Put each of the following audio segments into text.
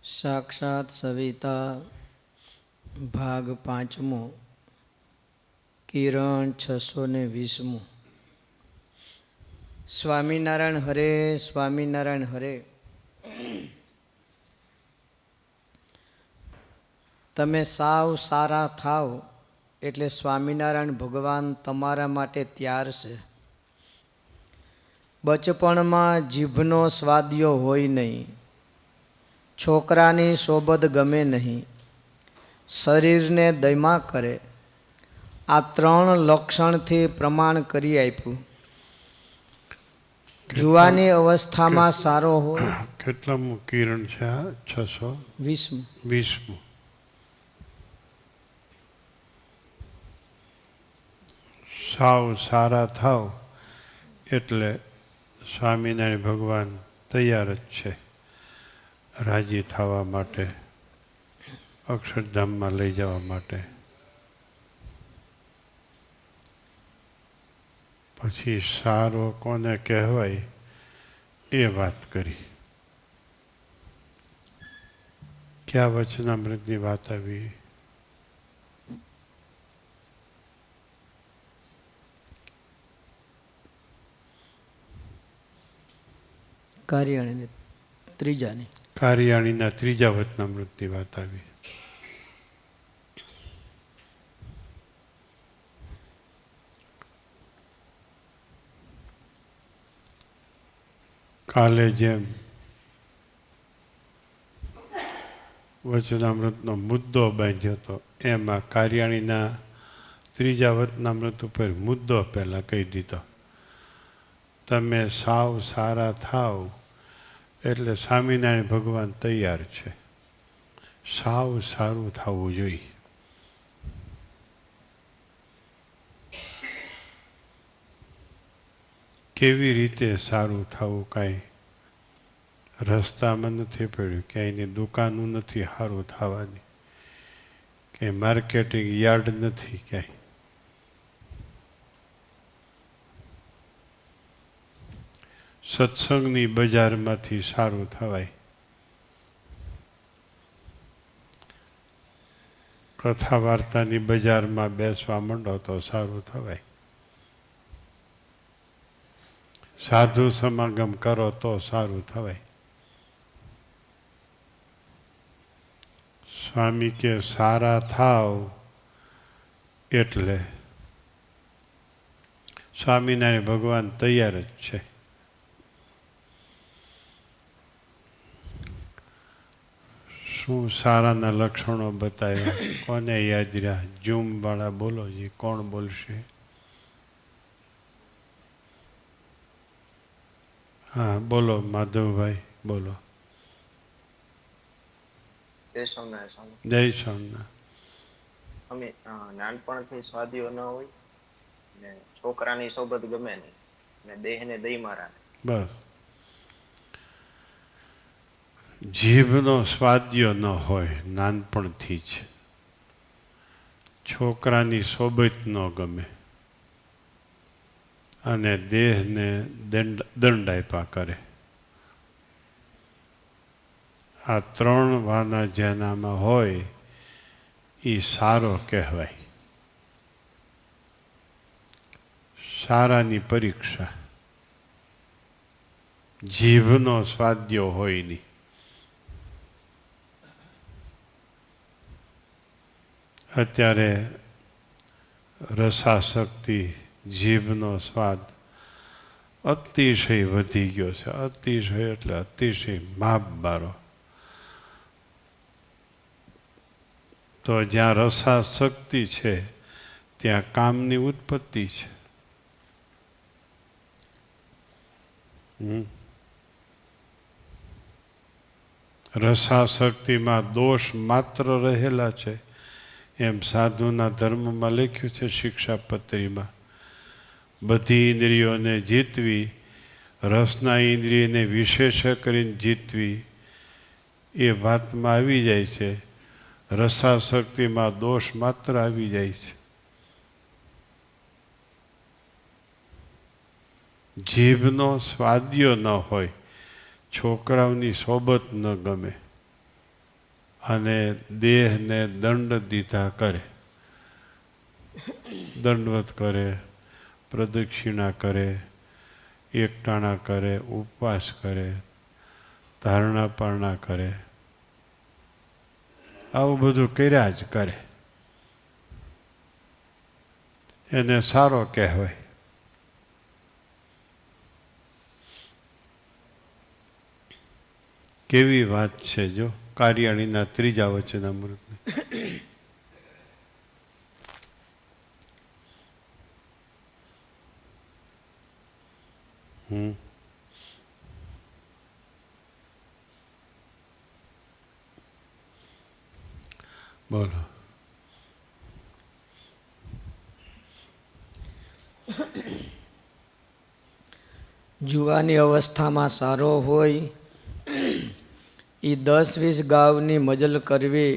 સાક્ષાત સવિતા ભાગ 5મો કિરણ 620મો. સ્વામિનારાયણ હરે, સ્વામિનારાયણ હરે. તમે સાવ સારા થાવ એટલે સ્વામિનારાયણ ભગવાન તમારા માટે તૈયાર છે. બચપણમાં જીભનો સ્વાદ્યો હોય નહીં, છોકરાની સોબત ગમે નહીં, શરીરને દયમાં કરે. આ 3 લક્ષણથી પ્રમાણ કરી આપ્યું. જુવાની અવસ્થામાં સારો હોય. કેટલામું કિરણ છે? 620. સાવ સારા થાવ એટલે સ્વામિનારાયણ ભગવાન તૈયાર જ છે રાજી થવા માટે, અક્ષરધામમાં લઈ જવા માટે. પછી સારો કોને કહેવાય એ વાત કરી. ક્યાં વચનામૃતની વાત આવી? કારિયાણીના ત્રીજા વચનામૃતની વાત આવી. કાલે જેમ વચનામૃતનો મુદ્દો બાંધ્યો હતો, એમાં કારિયાણીના ત્રીજા વચનામૃત ઉપર મુદ્દો પહેલાં કહી દીધો. તમે સાવ સારા થાવ એટલે સ્વામિનારાયણ ભગવાન તૈયાર છે. સાવ સારું થવું જોઈએ. કેવી રીતે સારું થવું? કાંઈ રસ્તામાં નથી પડ્યું, ક્યાંયની દુકાનો નથી સારું થવાની, ક્યાંય માર્કેટિંગ યાર્ડ નથી, ક્યાંય સત્સંગની બજારમાંથી સારું થવાય, કથા વાર્તાની બજારમાં બેસવા માંડો તો સારું થવાય, સાધુ સમાગમ કરો તો સારું થવાય. સ્વામી કે સારા થાવ એટલે સ્વામિનારાયણ ભગવાન તૈયાર જ છે. શું સારાના લક્ષણો બતાવ્યા? કોને યાદ રહ્યા? જૂમ વાળા બોલો જી. કોણ બોલશે? હા બોલો માધવભાઈ, બોલો. જય સ્વામિનારાયણ. જય સ્વામિનારાયણ. અમે નાનપણથી સ્વાદીઓ ન હોય ને છોકરાની સોબત ગમે નહીં ને દેહને દઈમાં રાખે. બસ. જીભનો સ્વાદ્ય ન હોય નાનપણથી જ, છોકરાની સોબત ન ગમે અને દેહને દંડ આપ્યા કરે. આ 3 વાના જેનામાં હોય એ સારો કહેવાય. સારાની પરીક્ષા. જીભનો સ્વાદ્ય હોય નહીં. અત્યારે રસાશક્તિ, જીભનો સ્વાદ અતિશય વધી ગયો છે. અતિશય એટલે અતિશય માપ બારો. તો જ્યાં રસાશક્તિ છે ત્યાં કામની ઉત્પત્તિ છે. રસાશક્તિમાં દોષ માત્ર રહેલા છે, એમ સાધુના ધર્મમાં લખ્યું છે શિક્ષાપત્રીમાં. બધી ઇન્દ્રિયોને જીતવી, રસના ઇન્દ્રિયને વિશેષ કરીને જીતવી, એ વાતમાં આવી જાય છે. રસાશક્તિમાં દોષ માત્ર આવી જાય છે. જીભનો સ્વાદ્ય ન હોય, છોકરાઓની સોબત ન ગમે, અને દેહને દંડ દીધા કરે, દંડવત કરે, પ્રદક્ષિણા કરે, એકટાણા કરે, ઉપવાસ કરે, ધારણા પારણા કરે, આવું બધું કર્યા જ કરે. એને સારો કહેવાય. કેવી વાત છે જો કાર્યાણીના ત્રીજા વચનામૃતની. બોલો. જુવાની અવસ્થામાં સારો હોય એ 10-20 ગાવની મજલ કરવી,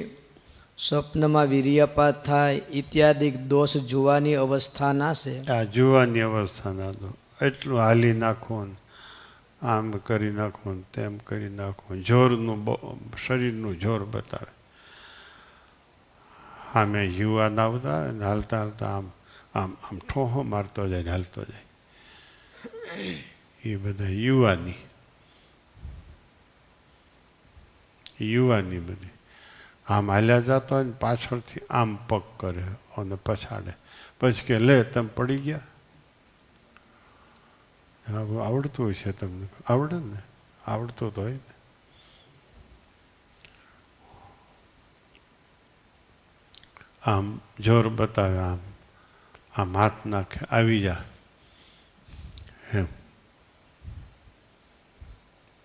સ્વપ્નમાં વીર્યપાત થાય ઇત્યાદિ દોષ જુવાની અવસ્થાના છે. આ જુવાની અવસ્થાના દો એટલું હાલી નાખો ને આમ કરી નાખો ને તેમ કરી નાખો, જોરનું શરીરનું જોર બતાવે. આમે યુવાન આવતા ને હાલતા હાલતા આમ આમ આમ ઠોહો મારતો જાય હાલતો જાય. એ બધા યુવાની બધી આમ હાલ્યા જતા હોય ને પાછળથી આમ પગ કરે અને પછાડે, પછી કે લે તમે પડી ગયા. આવડતું હોય છે તમને? આવડે ને, આવડતું તો હોય ને. આમ જોર બતાવે, આમ આમ હાથ નાખે, આવી જા એમ.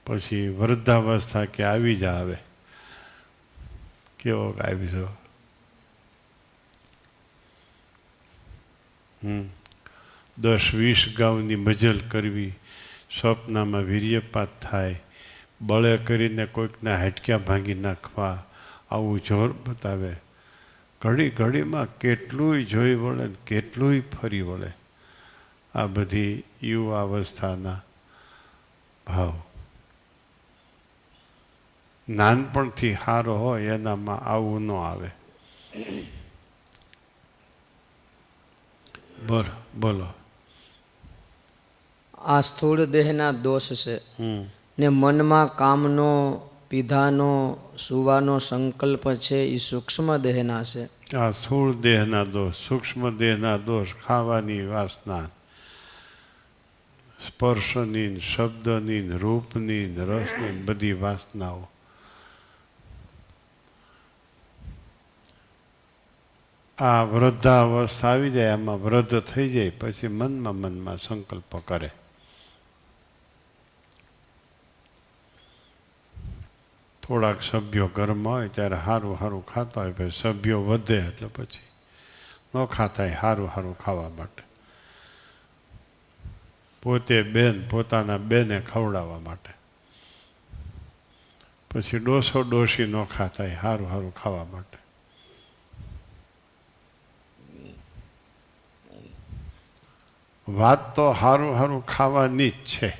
પછી વૃદ્ધાવસ્થા કે આવી જા, આવે કેવો આવી જો. 10-20 ગાઉની મજલ કરવી, સ્વપ્નમાં વીર્યપાત થાય, બળે કરીને કોઈકના હાડક્યા ભાંગી નાખવા, આવું જોર બતાવે. ઘડી ઘડીમાં કેટલુંય જોઈ વળે, કેટલુંય ફરી વળે. આ બધી યુવા અવસ્થાના ભાવ. નાનપણથી સારો હોય એનામાં આવું ન આવે. બોલો. આ સ્થૂળ દેહના દોષ છે. ને મનમાં કામનો, પીધાનો, સુવાનો સંકલ્પ છે એ સૂક્ષ્મ દેહના છે. આ સ્થૂળ દેહના દોષ, સૂક્ષ્મ દેહના દોષ, ખાવાની વાસના, સ્પર્શની, શબ્દની, રૂપની, રસની બધી વાસનાઓ. આ વૃદ્ધાવસ્થા આવી જાય, આમાં વૃદ્ધ થઈ જાય પછી મનમાં સંકલ્પ કરે. થોડાક સભ્યો ઘરમાં હોય ત્યારે સારું સારું ખાતા હોય, પછી સભ્યો વધે એટલે પછી ન ખાતા હોય સારું સારું ખાવા માટે. પોતે પોતાના બેને ખવડાવવા માટે. પછી ડોસી ન ખાતા હોય સારું સારું ખાવા માટે. વાત તો સારું સારું ખાવાની જ છે.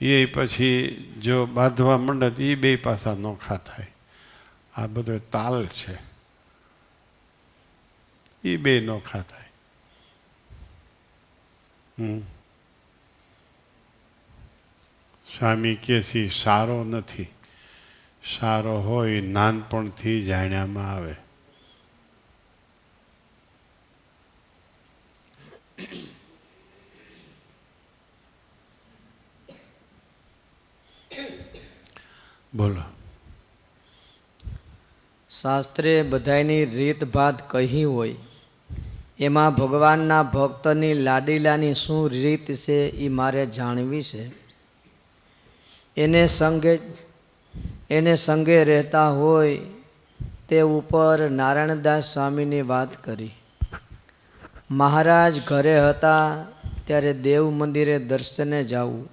એ પછી જો બાંધવા માંડે તો એ બે પાસા નોખા થાય. આ બધો તાલ છે, એ બે નોખા થાય. સ્વામી કે છે સારો નથી, સારો હોય નાનપણથી જાણ્યામાં આવે. બોલો. શાસ્ત્રે બધાયની રીત ભાત કહી હોય, એમાં ભગવાનના ભક્તની લાડીલાની શું રીત છે એ મારે જાણવી છે. એને સંગે રહેતા હોય તે ઉપર નારાયણદાસ સ્વામીની વાત કરી. મહારાજ ઘરે હતા ત્યારે દેવ મંદિરે દર્શને જવું,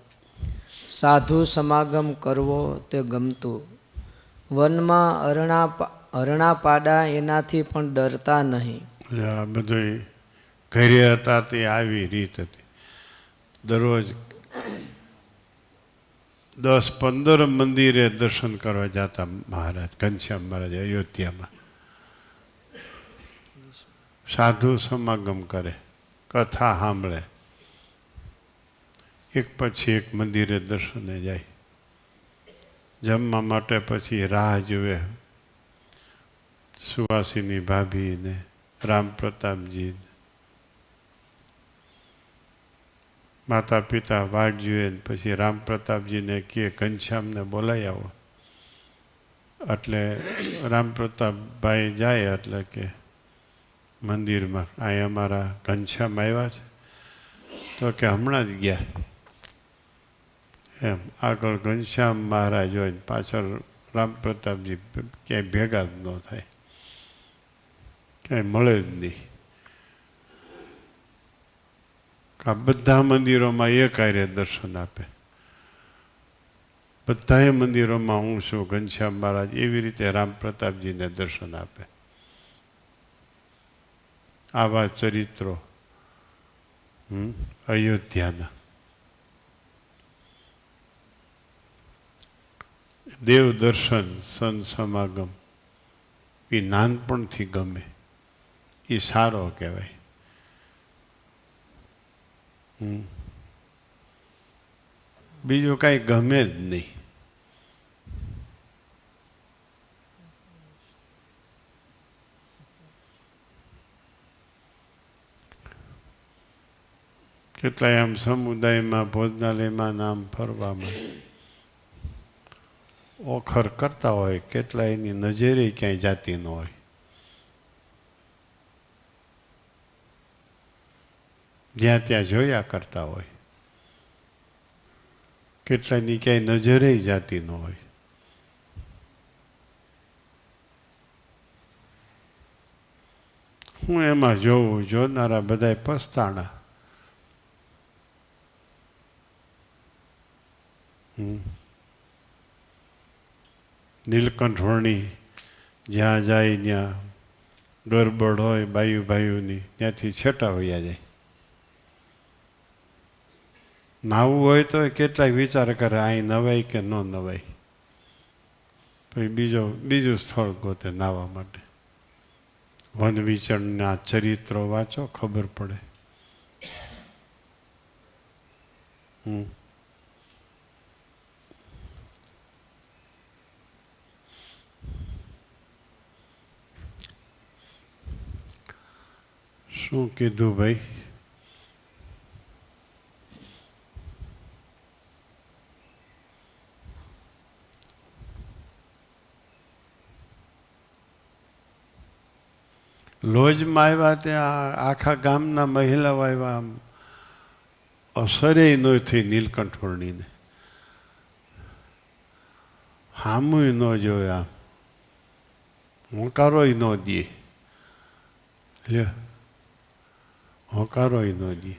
સાધુ સમાગમ કરવો તે ગમતું. વનમાં હરણા પાડા એનાથી પણ ડરતા નહીં. આ બધું ઘરે હતા તે આવી રીત હતી. દરરોજ 10-15 મંદિરે દર્શન કરવા જતા મહારાજ ઘનશ્યામ મહારાજ અયોધ્યામાં. સાધુ સમાગમ કરે, કથા સાંભળે, એક પછી એક મંદિરે દર્શને જાય. જમવા માટે પછી રાહ જુએ સુવાસીની ભાભી ને રામ પ્રતાપજી. માતા પિતા વાટ જુએ પછી રામ પ્રતાપજીને કહે ઘનશ્યામને બોલાવી આવો. એટલે રામ પ્રતાપભાઈ જાય એટલે કે મંદિરમાં અહીં અમારા ઘનશ્યામ આવ્યા છે, તો કે હમણાં જ ગયા. એમ આગળ ઘનશ્યામ મહારાજ હોય ને પાછળ રામ પ્રતાપજી ક્યાંય ભેગા જ ન થાય, ક્યાંય મળે જ નહીં. આ બધા મંદિરોમાં એક હારે દર્શન આપે. બધાએ મંદિરોમાં હું છું ઘનશ્યામ મહારાજ, એવી રીતે રામ પ્રતાપજીને દર્શન આપે. આવા ચરિત્રો અયોધ્યાના. દેવ દર્શન, સંત સમાગમ એ નાનપણથી ગમે, એ સારો કહેવાય. બીજું કાંઈ ગમે જ નહીં. કેટલાય આમ સમુદાયમાં ભોજનાલયમાં નામ ફરવામાં ઓખર કરતા હોય, કેટલા એની નજરે ક્યાંય જાતી ન હોય. જ્યાં ત્યાં જોયા કરતા હોય, કેટલાની ક્યાંય નજરે જાતી ન હોય. હું એમાં જોઉં, જોનારા બધાય પસ્તાણા. નીલકંઠ વર્ણી જ્યાં જાય ત્યાં ગરબડ હોય બાયુની, ત્યાંથી છેટા વયા જાય. નાવું હોય તો કેટલાય વિચાર કરે અહીં નવાય કે ન નવાય, પછી બીજું સ્થળ ગોતે નાવા માટે. વન વિચરણના ચરિત્રો વાંચો, ખબર પડે. શું કીધું ભાઈ? લોજમાં આવ્યા ત્યાં આખા ગામના મહિલાઓ આવ્યા. આમ અસરે ન થઈ નીલકંઠ વર્ણીને, હામુય ન જોયા, હોંકારોય ન દે. લે હોંકારોય ન દે.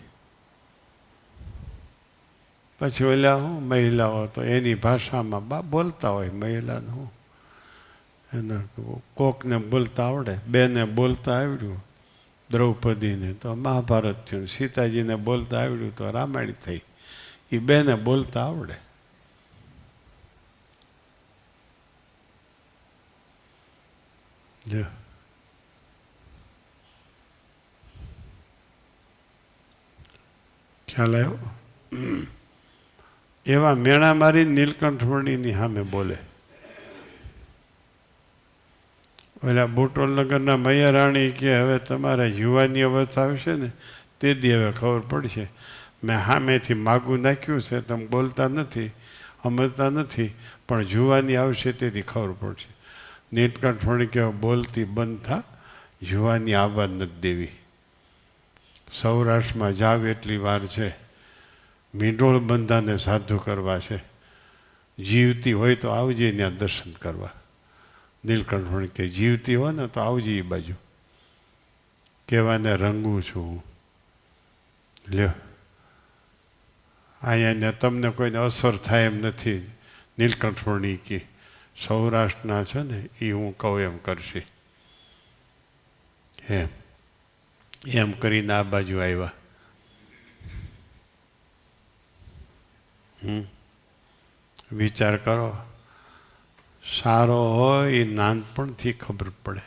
પછી ઓલા હું મહિલાઓ તો એની ભાષામાં બોલતા હોય. મહિલાને હું એના કોકને બોલતા આવડે, બેને બોલતા આવડ્યું દ્રૌપદીને તો મહાભારત થયું, સીતાજીને બોલતા આવડ્યું તો રામાયણ થઈ. એ બેને બોલતા આવડે. જો ખ્યાલ આવ્યો? એવા મેણા મારી નીલકંઠ વર્ણીની સામે બોલે. ઓલા બુટોલનગરના મૈયારાણી કે હવે તમારે યુવાની અવસ્થા આવશે ને તે દી હવે ખબર પડશે. મેં સામેથી માગું નાખ્યું છે, તમે બોલતા નથી, સમજતા નથી, પણ જુવાની આવશે તેથી ખબર પડશે. નીલકંઠ વર્ણી કે બોલતી બંધ થા, જુવાની આવવા નથી દેવી. સૌરાષ્ટ્રમાં જાવ એટલી વાર છે. મીંડોળ બંધાને સાધુ કરવા છે. જીવતી હોય તો આવજે ત્યાં દર્શન કરવા. નીલકંઠ વર્ણી કે જીવતી હોય ને તો આવજે એ બાજુ. કહેવાને રંગું છું હું. લ્યો અહીંયા તમને કોઈને અસર થાય એમ નથી. નીલકંઠ વર્ણી કે સૌરાષ્ટ્રના છે ને એ હું કહું એમ કરશે. એમ કરીને આ બાજુ આવ્યા. વિચાર કરો. સારો હોય એ નાનપણથી ખબર પડે.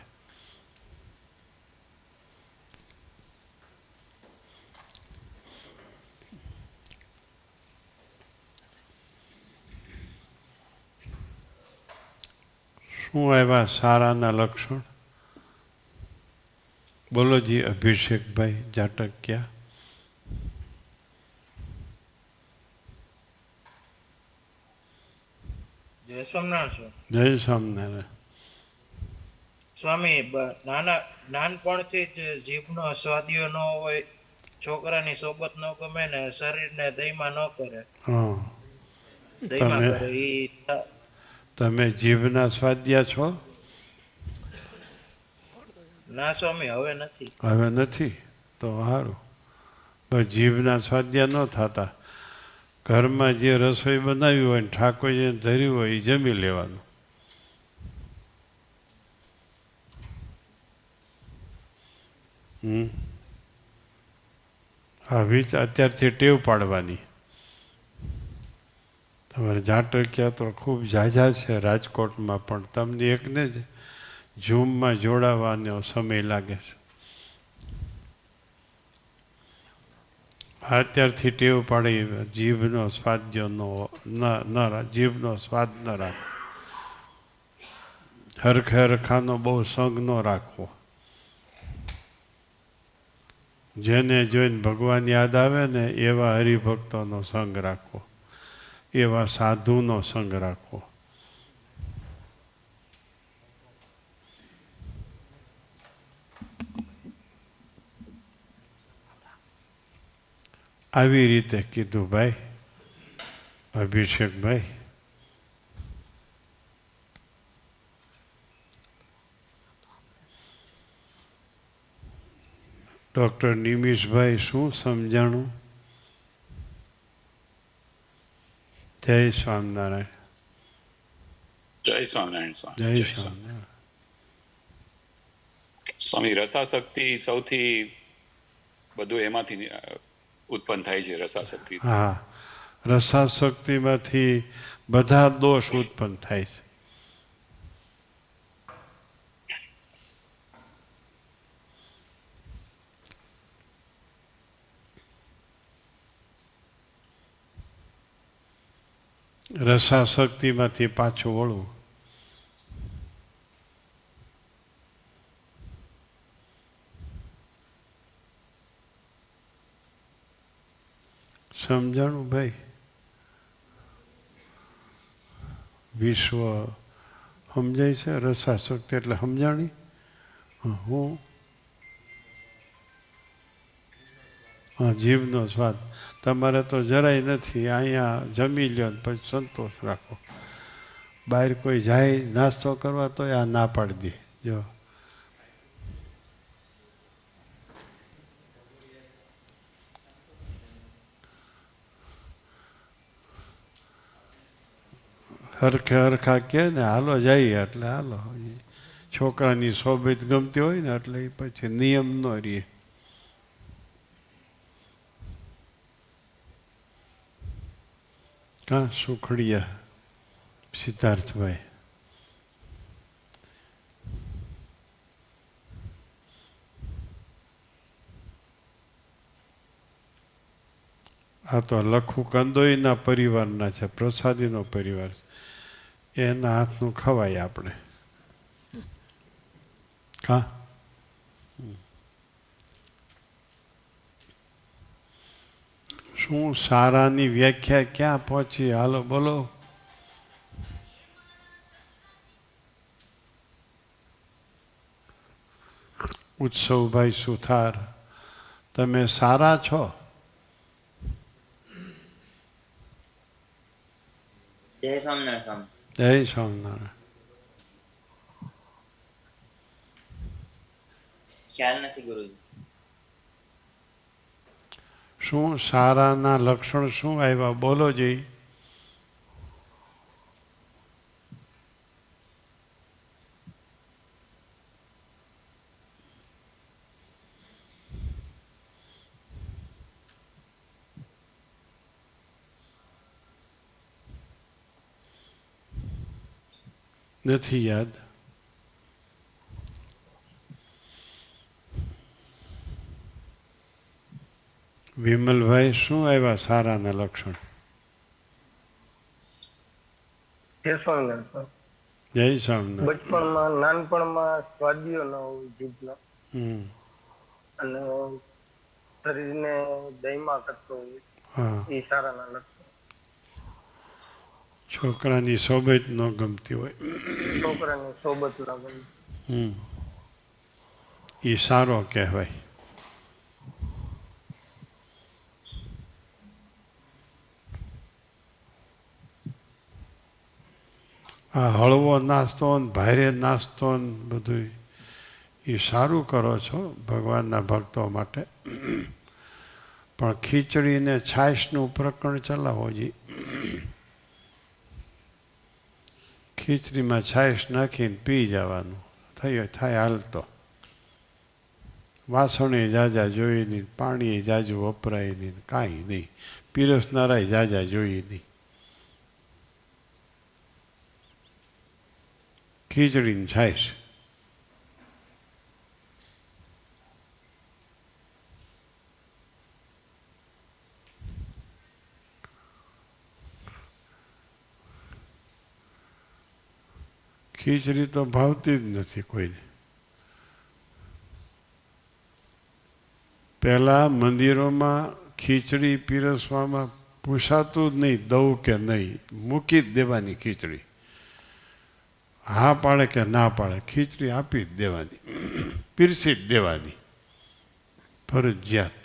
શું આવ્યા સારાના લક્ષણ? બોલો જી અભિષેકભાઈ જાટકિયા. જય સ્વામિનારાયણ. જય સ્વામિનારાયણ. સ્વામી, નાનપણથી જ જીભનો સ્વાદિયો ન હોય, છોકરાની સોબત ન ગમે ને શરીરને દયમાં ન કરે, હા, દયમાં કરે તમે જીભના સ્વાધ્યા છો? ના સ્વામી, હવે નથી. હવે નથી તો સારું. બસ જીભના સ્વાધ્યા ન થતા. ઘરમાં જે રસોઈ બનાવી હોય ને ઠાકોરજીને ધર્યું હોય એ જમી લેવાનું. આવી જ અત્યારથી ટેવ પાડવાની. તમારે જાટકિયા તો ખૂબ ઝાઝા છે રાજકોટમાં, પણ તમને એકને જ ઝૂમમાં જોડાવાનો સમય લાગે છે. અત્યારથી ટેવ પાડી જીભનો સ્વાદ્ય જીભનો સ્વાદ ન રાખવો. હરખે હરખાનો બહુ સંગ ન રાખવો. જેને જોઈને ભગવાન યાદ આવે ને એવા હરિભક્તોનો સંગ રાખવો, એવા સાધુનો સંગ રાખવો. આવી રીતે કીધું ભાઈ અભિષેકભાઈ. ડૉક્ટર નિમિષભાઈ શું સમજાણું? જય સ્વામિનારાયણ. જય સ્વામિનારાયણ. જય સ્વામિનારાયણ. સ્વામી, રસાશક્તિ સૌથી બધું એમાંથી ઉત્પન્ન થાય છે. રસાશક્તિ, હા, રસાશક્તિમાંથી બધા દોષ ઉત્પન્ન થાય છે. રસાશક્તિમાંથી પાછું વળવું. સમજાણું ભાઈ? વિશ્વ સમજાય છે? રસાશક્તિ એટલે સમજાણી? હું હા, જીભનો સ્વાદ તમારે તો જરાય નથી. અહીંયા જમી લ્યો ને પછી સંતોષ રાખો. બહાર કોઈ જાય નાસ્તો કરવા તો આ ના પાડી દે. જો હરખે હરખા કહે ને હાલો જઈએ એટલે હાલો. છોકરાની સોબત ગમતી હોય ને એટલે એ પછી નિયમ ન રહે. કાં સુખડિયા સિદ્ધાર્થભાઈ? આ તો લખુ કંદોઈના પરિવારના છે, પ્રસાદીનો પરિવાર છે. એના હાથનું ખવાય આપણે. હા, શું સારાની વ્યાખ્યા ક્યાં પહોંચી? હાલો બોલો. ઉત્સવભાઈ સુથાર, તમે સારા છો? જય સ્વામિનારાયણ. જય સ્વામિનારાયણ. ખ્યાલ નથી ગુરુજી. શું સારાના લક્ષણ શું આવ્યા? બોલો જી. નથી યાદ. વિમલભાઈ, શું આવ્યા સારાના લક્ષણ? જય સ્વામિનારાયણ. જય સ્વામિનારાયણ. બચપણમાં નાનપણમાં સ્વાદીઓ ન હોય જીભનો અને શરીરને દહીંમાં કરતો હોય હા. એ સારાના લક્ષણ. છોકરાની સોબત ન ગમતી હોય, છોકરાની સોબત ના ગમે. એ સારો કહેવાય. આ હળવો નાસ્તો ને ભારે નાસ્તો ને બધું એ સારું કરો છો ભગવાનના ભક્તો માટે, પણ ખીચડીને છાશનું પ્રકરણ ચલાવો જી. ખીચડીમાં છાશ નાખીને પી જવાનું, થાય હાલતો. વાસણે જાજા જોઈ નહીં, પાણી જાજુ વપરાય નહીં, કાંઈ નહીં. પીરસનારાય જાજા જોઈ નહીં. ખીચડીને છાશ. ખીચડી તો ભાવતી જ નથી કોઈને. પહેલા મંદિરોમાં ખીચડી પીરસવામાં પૂછાતું જ નહીં દઉં કે નહીં, મૂકી જ દેવાની ખીચડી. હા પાડે કે ના પાડે, ખીચડી આપી જ દેવાની, પીરસી જ દેવાની, ફરજિયાત.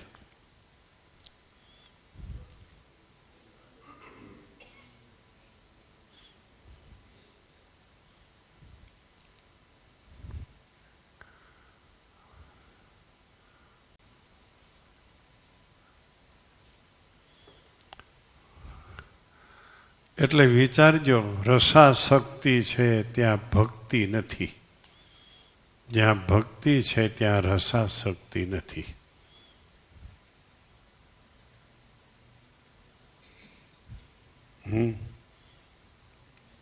એટલે વિચારજો, રસાશક્તિ છે ત્યાં ભક્તિ નથી, જ્યાં ભક્તિ છે ત્યાં રસાશક્તિ નથી.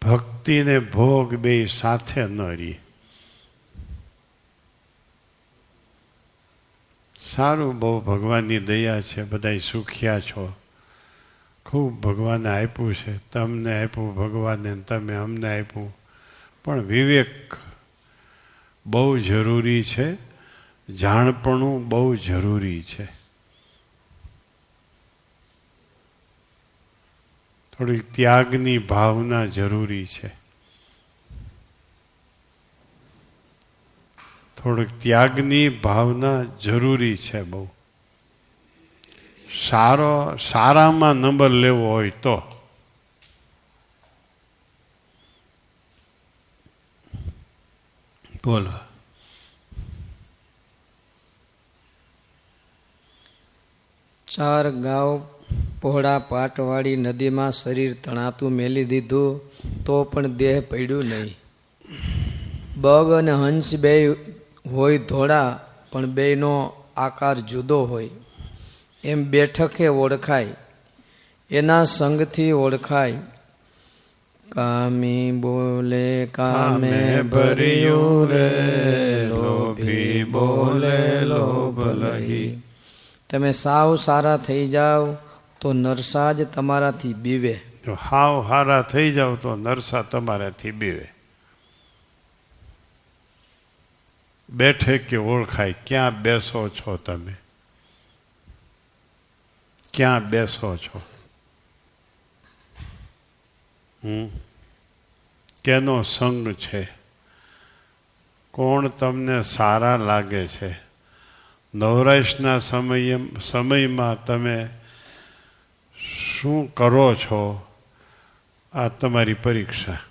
ભક્તિ ને ભોગ બે સાથે ન રહે. સારું, બહુ ભગવાનની દયા છે, બધાય સુખિયા છો, ખૂબ ભગવાને આપ્યું છે, તમને આપ્યું ભગવાને, તમે અમને આપ્યું. પણ વિવેક બહુ જરૂરી છે, જાણપણું બહુ જરૂરી છે. થોડીક ત્યાગની ભાવના જરૂરી છે. થોડીક ત્યાગની ભાવના જરૂરી છે બહુ. સારામાં નંબર લેવો હોય તો. બોલો. ચાર ગાઉ પહોળા પાટવાળી નદીમાં શરીર તણાતું મેલી દીધું તો પણ દેહ પડ્યું નહીં. બગ અને હંસ બે હોય ધોળા, પણ બેનો આકાર જુદો હોય. એમ બેઠકે ઓળખાય, એના સંગથી ઓળખાય. કામી બોલે કામે ભર્યું રે, લોભી બોલે લોભ લહી. તમે સાવ સારા થઈ જાઓ તો નરસા જ તમારાથી બીવે. તો હાવ હારા થઈ જાવ તો નરસા તમારાથી બીવે. બેઠે કે ઓળખાય, ક્યાં બેસો છો તમે, ક્યાં બેસો છો, કેનો સંગ છે, કોણ તમને સારા લાગે છે. નવરાશના સમયમાં તમે શું કરો છો, આ તમારી પરીક્ષા.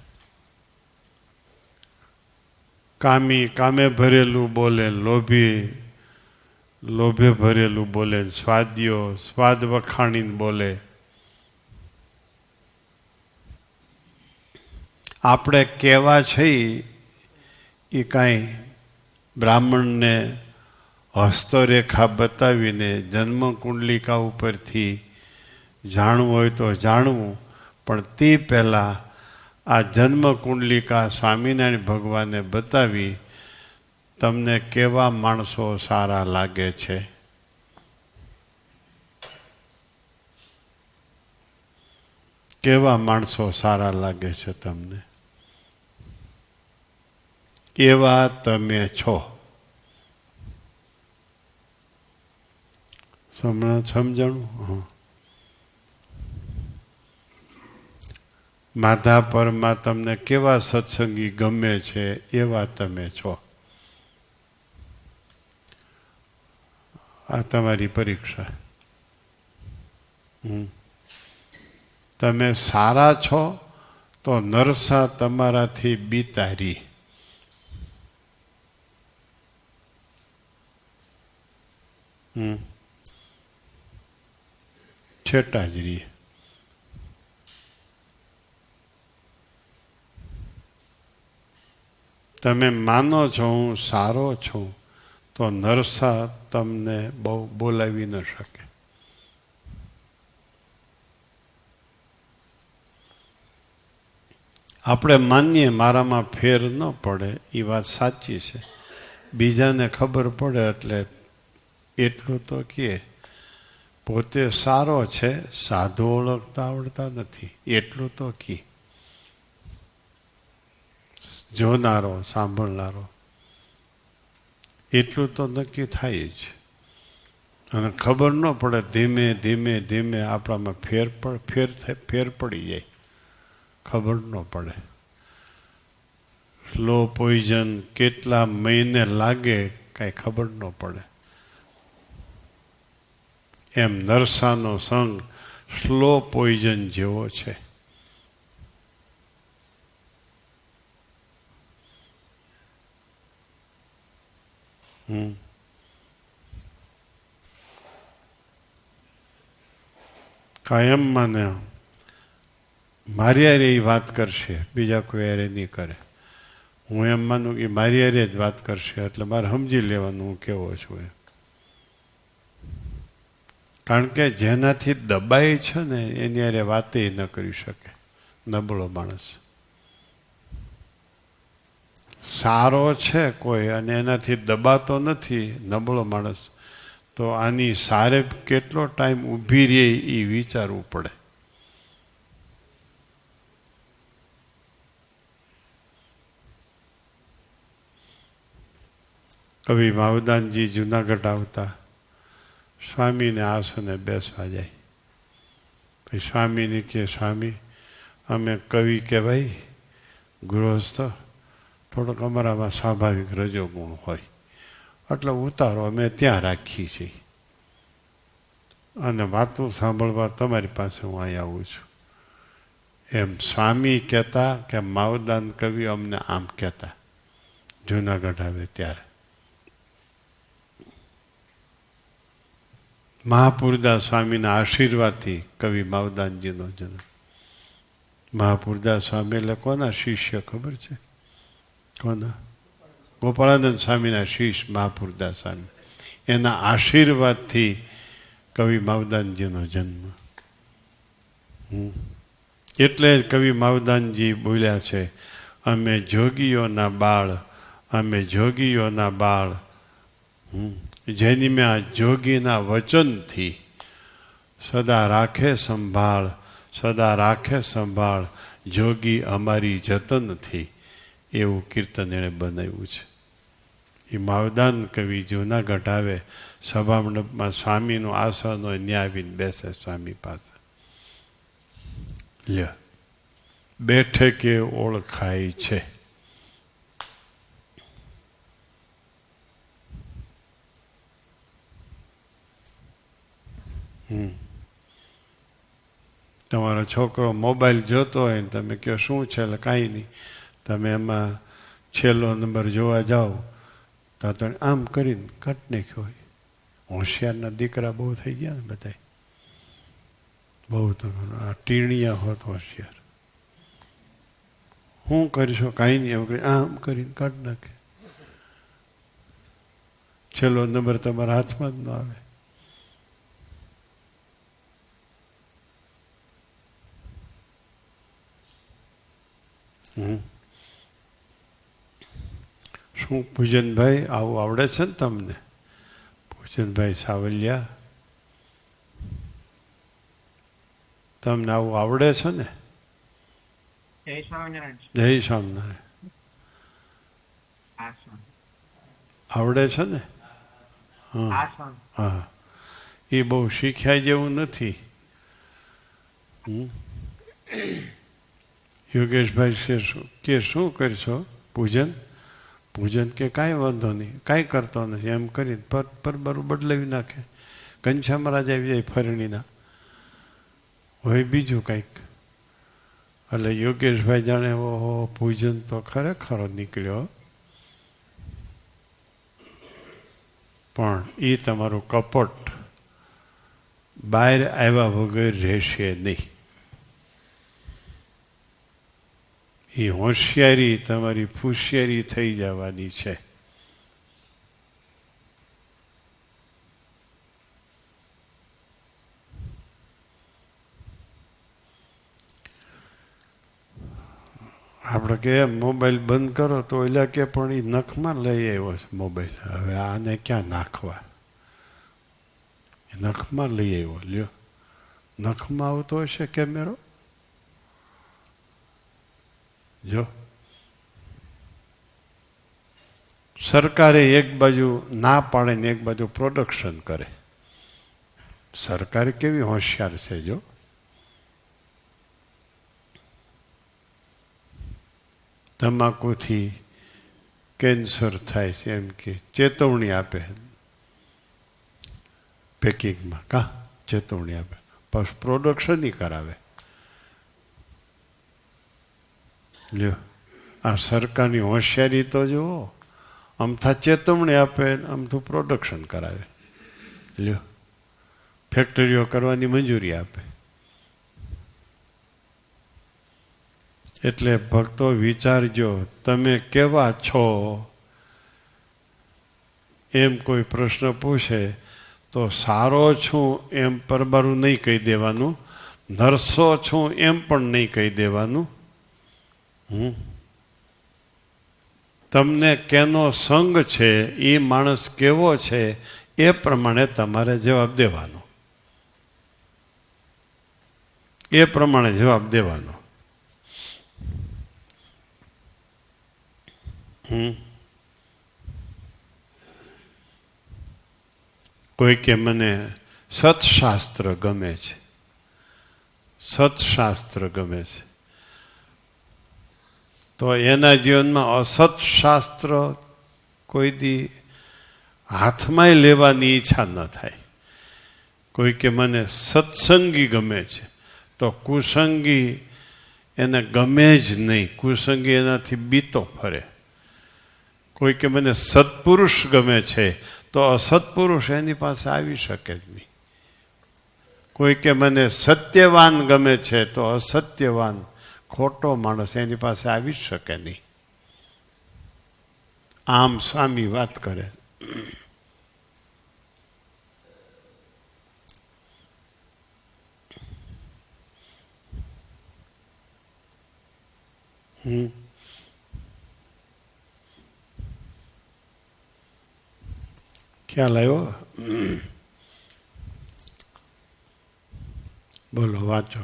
કામી કામે ભરેલું બોલે, લોભી લોભે ભરેલું બોલે, સ્વાદીઓ સ્વાદ વખાણીને બોલે. આપણે કેવા છીએ એ કાંઈ બ્રાહ્મણને હસ્તરેખા બતાવીને જન્મ કુંડલિકા ઉપરથી જાણવું હોય તો જાણવું, પણ તે પહેલાં આ જન્મ કુંડલિકા સ્વામિનારાયણ ભગવાને બતાવી તમને કેવા માણસો સારા લાગે છે? કેવા માણસો સારા લાગે છે તમને? એવા તમે છો. સમજાણું? હા. માધાપરમાં તમને કેવા સત્સંગી ગમે છે એવા તમે છો. આ તમારી પરીક્ષા. તમે સારા છો તો નરસા તમારાથી બીતારી. છેટા જ રહી. તમે માનો છો હું સારો છું તો નરસા તમને બહુ બોલાવી ન શકે. આપણે માનીએ મારામાં ફેર ન પડે એ વાત સાચી છે. બીજાને ખબર પડે એટલે એટલું તો કહે પોતે સારો છે, સાધુ ઓળખતા આવડતા નથી એટલું તો કહે. જોનારો, સાંભળનારો એટલું તો નક્કી થાય જ. અને ખબર ન પડે ધીમે ધીમે ધીમે આપણામાં ફેર પડી જાય. ખબર ન પડે. સ્લો પોઈઝન કેટલા મહિને લાગે કાંઈ ખબર ન પડે. એમ નરસાનો સંગ સ્લો પોઈઝન જેવો છે. કાયમ મને મારી હારે એ વાત કરશે, બીજા કોઈ હારે નહીં કરે. હું એમ માનું કે મારી હારે જ વાત કરશે એટલે મારે સમજી લેવાનું હું કેવો છું એમ. કારણ કે જેનાથી દબાય છે ને એની હારે વાતે ન કરી શકે નબળો માણસ. સારો છે કોઈ અને એનાથી દબાતો નથી નબળો માણસ તો આની સારે કેટલો ટાઈમ ઊભી રહે એ વિચારવું પડે. કવિ માવદાનજી જુનાગઢ આવતા સ્વામીને આસને બેસવા જાય. પછી સ્વામીને કે સ્વામી અમે કવિ કહેવાય ગૃહસ્થ થોડોક અમારામાં સ્વાભાવિક રજોગુણ હોય એટલે ઉતારો અમે ત્યાં રાખીએ છીએ અને વાતો સાંભળવા તમારી પાસે હું અહીં આવું છું. એમ સ્વામી કહેતા કે માવદાન કવિ અમને આમ કહેતા જુનાગઢ આવે ત્યારે. મહાપુરદાસ સ્વામીના આશીર્વાદથી કવિ માવદાનજીનો જન્મ. મહાપુરદાસ સ્વામી એટલે કોના શિષ્ય ખબર છે? કોના? ગોપાળાનંદ સ્વામીના શિષ્ય મહાપુરદાસ સ્વામી. એના આશીર્વાદથી કવિ માવદાનજીનો જન્મ. એટલે જ કવિ માવદાનજી બોલ્યા છે અમે જોગીઓના બાળ, અમે જોગીઓના બાળ. જેની મેં આ જોગીના વચનથી સદા રાખે સંભાળ, સદા રાખે સંભાળ જોગી અમારી જતનથી. એવું કીર્તન એણે બનાવ્યું છે. એ માવદાન કવિ જૂનાગઢ આવે સભા મંડપમાં સ્વામીનું આસન હોય ત્યાં આવીને બેસે સ્વામી પાસે. લ્યો બેઠે કે ઓળખાય છે. તમારો છોકરો મોબાઈલ જોતો હોય ને તમે કહો શું છે એટલે કાંઈ નહીં. તમે એમાં છેલ્લો નંબર જોવા જાઓ તો તમે આમ કરીને કટ નાખ્યો હોય. હોશિયારના દીકરા બહુ થઈ ગયા ને બધા. બહુ તમારો આ ટીણિયા હોત હોશિયાર. શું કરીશો? કાંઈ નહીં. એમ કરી આમ કરીને કટ નાખે. છેલ્લો નંબર તમારા હાથમાં જ ન આવે. શું પૂજનભાઈ આવું આવડે છે ને તમને? પૂજનભાઈ સાવલિયા, તમને આવું આવડે છે ને? જય સ્વામિનારાયણ. જય સ્વામિનારાયણ. આવડે છે ને? હા હા, એ બહુ શીખ્યા જેવું નથી. યોગેશભાઈ કે શું કરશો પૂજન? પૂજન કે કાંઈ વાંધો નહીં, કાંઈ કરતો નથી એમ કરી પરબરું બદલાવી નાખે. ઘનશ્યામ મહારાજ આવી જાય ફરણીના, હોય બીજું કંઈક. એટલે યોગેશભાઈ જાણે ઓહો પૂજન તો ખરેખર નીકળ્યો, પણ એ તમારું કપટ બહાર આવ્યા વગર રહેશે નહીં. એ હોશિયારી તમારી ફુશિયારી થઈ જવાની છે. આપણે કે મોબાઈલ બંધ કરો તો ઓલા કે પણ એ નખમાં લઈ આવ્યો છે મોબાઈલ, હવે આને ક્યાં નાખવા? નખમાં લઈ આવ્યો, લ્યો નખમાં આવતો હશે કેમેરો. જો સરકારે એક બાજુ ના પાડે ને એક બાજુ પ્રોડક્શન કરે. સરકાર કેવી હોશિયાર છે! જો તમાકુથી કેન્સર થાય છે એમ કે ચેતવણી આપે પેકિંગમાં, કા ચેતવણી આપે, પછી પ્રોડક્શન કરાવે. લ્યો આ સરકારની હોશિયારી તો જુઓ, અમથા ચેતવણી આપે, અમથું પ્રોડક્શન કરાવે. લ્યો ફેક્ટરીઓ કરવાની મંજૂરી આપે. એટલે ભક્તો વિચારજો, તમે કેવા છો એમ કોઈ પ્રશ્ન પૂછે તો સારો છું એમ પરબારું નહીં કહી દેવાનું, નરસો છું એમ પણ નહીં કહી દેવાનું. તમને કેનો સંગ છે, એ માણસ કેવો છે એ પ્રમાણે તમારે જવાબ દેવાનો. એ પ્રમાણે જવાબ દેવાનો. કોઈ કે મને સત્શાસ્ત્ર ગમે છે, સત્શાસ્ત્ર ગમે છે, તો એના જીવનમાં અસત શાસ્ત્ર કોઈ દી હાથમાંય લેવાની ઈચ્છા ન થાય. કોઈ કે મને સત્સંગી ગમે છે, તો કુસંગી એને ગમે જ નહીં, કુસંગી એનાથી બીતો ફરે. કોઈ કે મને સત્પુરુષ ગમે છે, તો અસત્પુરુષ એની પાસે આવી શકે જ નહીં. કોઈ કે મને સત્યવાન ગમે છે, તો અસત્યવાન ખોટો માણસ એની પાસે આવી જ શકે નહીં. આમ સ્વામી વાત કરે. ખ્યાલ આવ્યો? બોલો, વાંચો.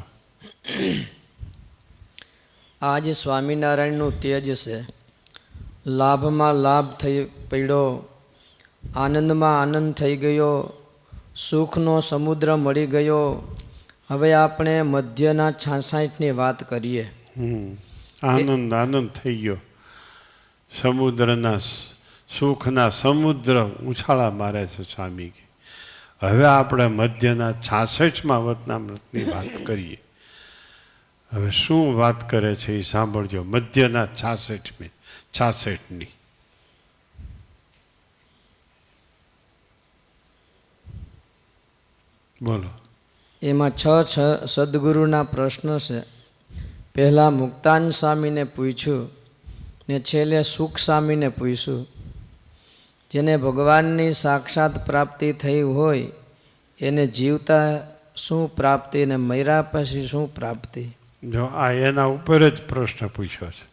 આજ સ્વામિનારાયણનું તેજ છે. લાભમાં લાભ થઈ પડ્યો, આનંદમાં આનંદ થઈ ગયો, સુખનો સમુદ્ર મળી ગયો. હવે આપણે મધ્યના 66ની વાત કરીએ. આનંદ આનંદ થઈ ગયો, સમુદ્રના સુખના સમુદ્ર ઉછાળા મારે છે સ્વામી. હવે આપણે મધ્યના 66માં વતનામૃતની વાત કરીએ. હવે શું વાત કરે છે એ સાંભળજો. મધ્યના 66ની બોલો. એમાં 6 સદગુરુના પ્રશ્ન છે. પહેલાં મુક્તાન સ્વામીને પૂછ્યું ને છેલ્લે સુખ સ્વામીને પૂછ્યું. જેને ભગવાનની સાક્ષાત પ્રાપ્તિ થઈ હોય એને જીવતા શું પ્રાપ્તિ ને મર્યા પછી શું પ્રાપ્તિ? જો આ એના ઉપર જ પ્રશ્ન પૂછ્યો છે.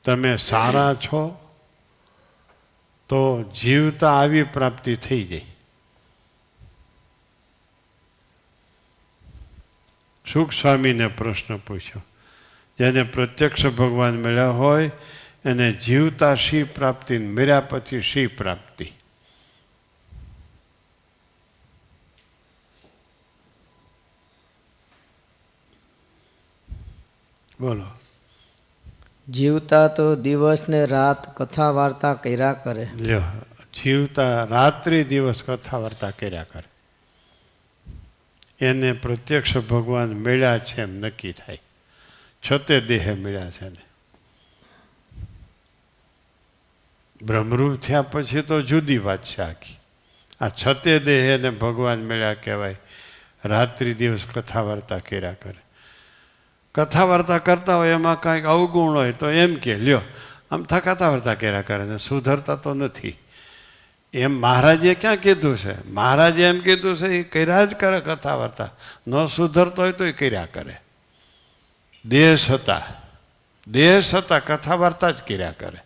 તમે સારા છો તો જીવતા આવી પ્રાપ્તિ થઈ જાય. સુખ સ્વામીને પ્રશ્ન પૂછ્યો, જેને પ્રત્યક્ષ ભગવાન મળ્યા હોય એને જીવતા શી પ્રાપ્તિ, મર્યા પછી શી પ્રાપ્તિ? બોલો. જીવતા તો દિવસ ને રાત કથા વાર્તા કર્યા કરે. લ્યો, જીવતા રાત્રિ દિવસ કથા વાર્તા કર્યા કરે, એને પ્રત્યક્ષ ભગવાન મળ્યા છે એમ નક્કી થાય. છતે દેહે મળ્યા છે ને. બ્રહ્મરૂપ થયા પછી તો જુદી વાત છે આખી. આ છતે દેહે ને ભગવાન મળ્યા કહેવાય. રાત્રિ દિવસ કથા વાર્તા કર્યા કરે. કથા વાર્તા કરતા હોય એમાં કાંઈક અવગુણ હોય તો એમ કે લ્યો આમ કથા વાર્તા કર્યા કરે ને સુધરતા તો નથી. એમ મહારાજે ક્યાં કીધું છે? મહારાજે એમ કીધું છે એ કર્યા જ કરે કથા વાર્તા. ન સુધરતો હોય તો એ કર્યા કરે. દેહ છતાં કથા વાર્તા જ કર્યા કરે.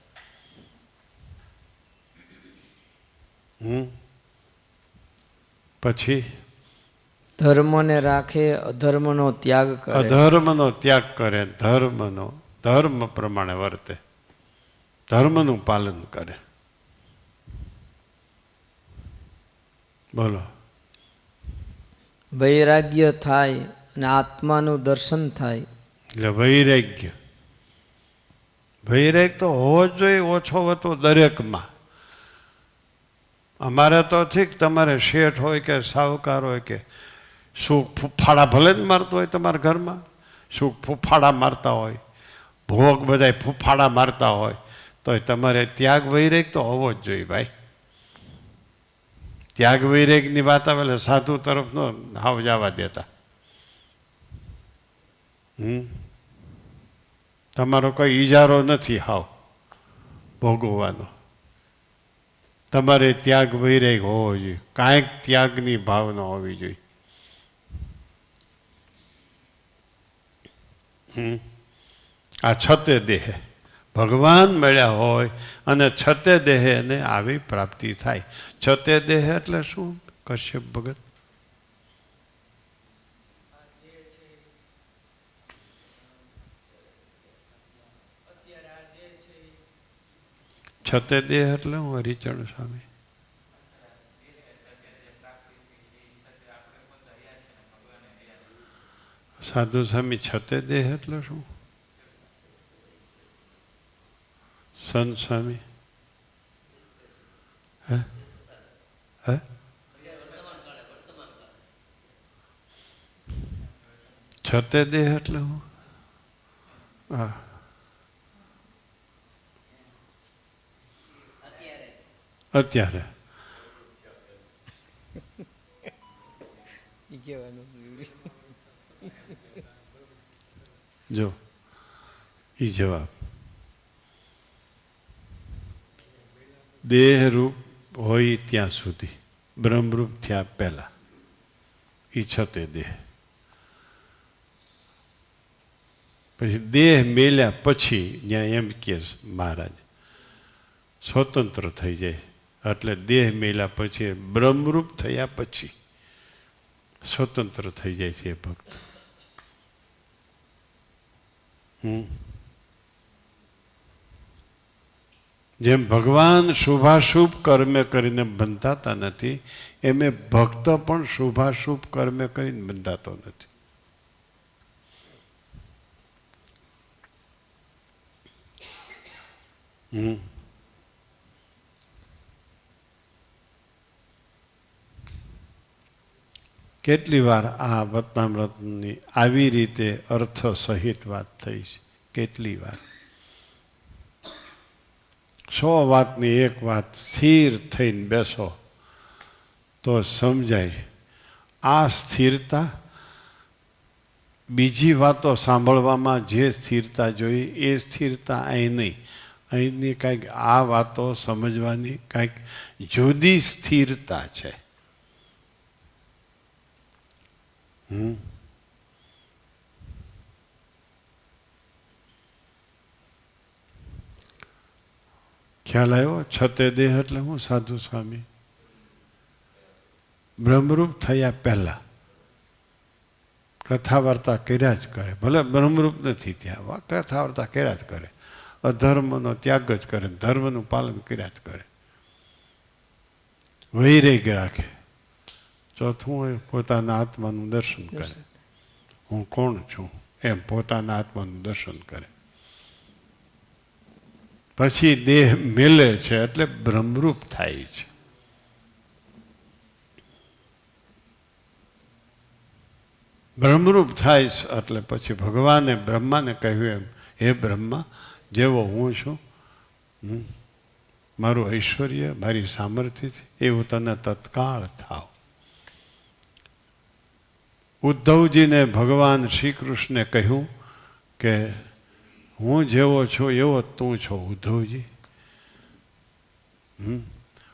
પછી ધર્મને રાખે, અધર્મનો ત્યાગ કરે. અધર્મનો ત્યાગ કરે, ધર્મ પ્રમાણે વર્તે, ધર્મનું પાલન કરે. બોલો. વૈરાગ્ય થાય અને આત્માનું દર્શન થાય. એટલે વૈરાગ્ય તો હોવો જ જોઈએ, ઓછો વતો દરેકમાં. અમારે તો ઠીક, તમારે શેઠ હોય કે સાહુકાર હોય કે સુખ ફૂફાડા ભલે જ મારતો હોય તમારા ઘરમાં, સુખ ફૂફાડા મારતા હોય, ભોગ બધાય ફૂફાડા મારતા હોય, તો તમારે ત્યાગ વૈરાગ તો હોવો જ જોઈએ ભાઈ. ત્યાગ વૈરાગની વાત આવે એટલે સાધુ તરફનો હાવ જવા દેતા. તમારો કોઈ ઈજારો નથી હાવ ભોગવવાનો. તમારે ત્યાગ વૈરાગ હોવો જોઈએ, કાંઈક ત્યાગની ભાવના હોવી જોઈએ. આ છતે દેહે ભગવાન મળ્યા હોય અને છતે દેહે એને આવી પ્રાપ્તિ થાય. છતે દેહ એટલે શું કશ્યપ ભગત? છતે દેહ એટલે હું હરિચરણ સ્વામી સાધુ સ્વામી છતે દેહ એટલે શું? સંત સ્વામી હે હે છતે દેહ એટલે હું? હા, અત્યારે જો ઈ જવાબ. દેહરૂપ હોય ત્યાં સુધી, બ્રહ્મરૂપ થયા પહેલા, ઈ છતે દેહ. પછી દેહ મેલ્યા પછી ત્યાં એમ કે મહારાજ સ્વતંત્ર થઈ જાય. એટલે દેહ મેલ્યા પછી, બ્રહ્મરૂપ થયા પછી સ્વતંત્ર થઈ જાય છે ભક્ત. જેમ ભગવાન શુભાશુભ કર્મે કરીને બંધાતા નથી, એમ ભક્ત પણ શુભાશુભ કર્મે કરીને બંધાતો નથી. કેટલી વાર આ વતનામૃતની આવી રીતે અર્થ સહિત વાત થઈ છે? કેટલી વાર? 100 વાતની એક વાત સ્થિર થઈને બેસો તો સમજાય. આ સ્થિરતા બીજી વાતો સાંભળવામાં જે સ્થિરતા જોઈ એ સ્થિરતા અહીં નહીં. અહીંની કાંઈક આ વાતો સમજવાની કાંઈક જુદી સ્થિરતા છે. ખ્યાલ આવ્યો? છતે દેહ એટલે હું સાધુ સ્વામી બ્રહ્મરૂપ થયા પહેલા કથા વાર્તા કર્યા જ કરે, ભલે બ્રહ્મરૂપ નથી ત્યાં, કથા વાર્તા કર્યા જ કરે, અધર્મનો ત્યાગ જ કરે, ધર્મનું પાલન કર્યા જ કરે, વૈરાગ રાખે. ચોથું હોય પોતાના આત્માનું દર્શન કરે, હું કોણ છું એમ પોતાના આત્માનું દર્શન કરે. પછી દેહ મેલે છે એટલે બ્રહ્મરૂપ થાય છે. બ્રહ્મરૂપ થાય છે એટલે પછી ભગવાને બ્રહ્માને કહ્યું એમ, હે બ્રહ્મા, જેવો હું છું, મારું ઐશ્વર્ય, મારી સામર્થ્ય છે એવું તને તત્કાળ થાવ. ઉદ્ધવજીને ભગવાન શ્રી કૃષ્ણે કહ્યું કે હું જેવો છું એવો તું છો ઉદ્ધવજી.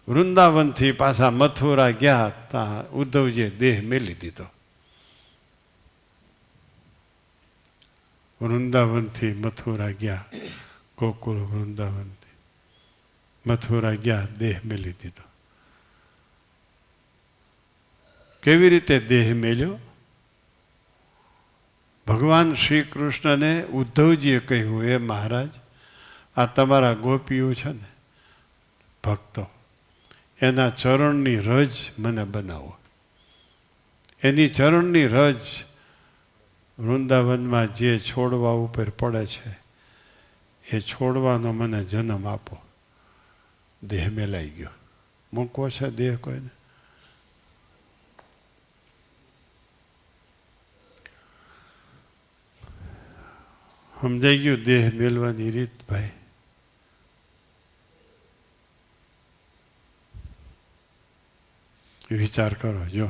વૃંદાવનથી પાછા મથુરા ગયા ત્યાં ઉદ્ધવજીએ દેહ મેલી દીધો. વૃંદાવનથી મથુરા ગયા, ગોકુળ વૃંદાવનથી મથુરા ગયા, દેહ મેલી દીધો. કેવી રીતે દેહ મેલ્યો? ભગવાન શ્રી કૃષ્ણને ઉદ્ધવજીએ કહ્યું, એ મહારાજ, આ તમારા ગોપીઓ છે ને ભક્તો, એના ચરણની રજ મને બનાવો. એની ચરણની રજ વૃંદાવનમાં જે છોડવા ઉપર પડે છે એ છોડવાનો મને જન્મ આપો. દેહ મેલાઈ ગયો. મૂકવો છે દેહ કોઈને? સમજાઈ ગયું દેહ મેલવાની રીત? ભાઈ વિચાર કરો. જો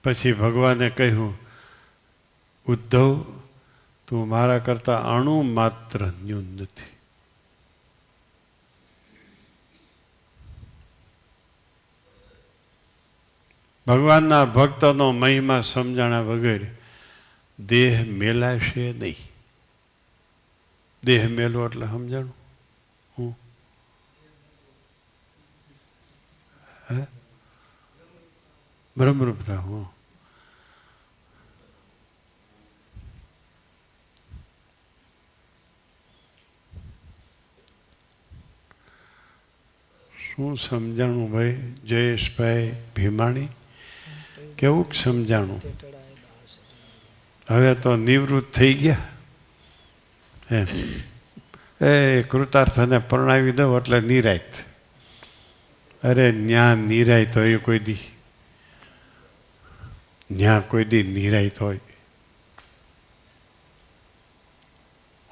પછી ભગવાને કહ્યું, ઉદ્ધવ, તું મારા કરતા અણુ માત્ર ન્યૂન નથી. ભગવાનના ભક્તનો મહિમા સમજાણા વગર દેહ મેલાશે નહીં. દેહ મેલો એટલે સમજાણું? હું બ્રહ્મરૂપતા. હું શું સમજાણું ભાઈ? જયેશભાઈ ભીમાણી, કેવું સમજાણું? હવે તો નિવૃત્ત થઈ ગયા એમ. એ કૃતાર્થને પરણાવી દો એટલે નિરાયત. અરે ન્યા નિરાયત હોય કોઈ દી? ન્યા કોઈ દી નિરાયત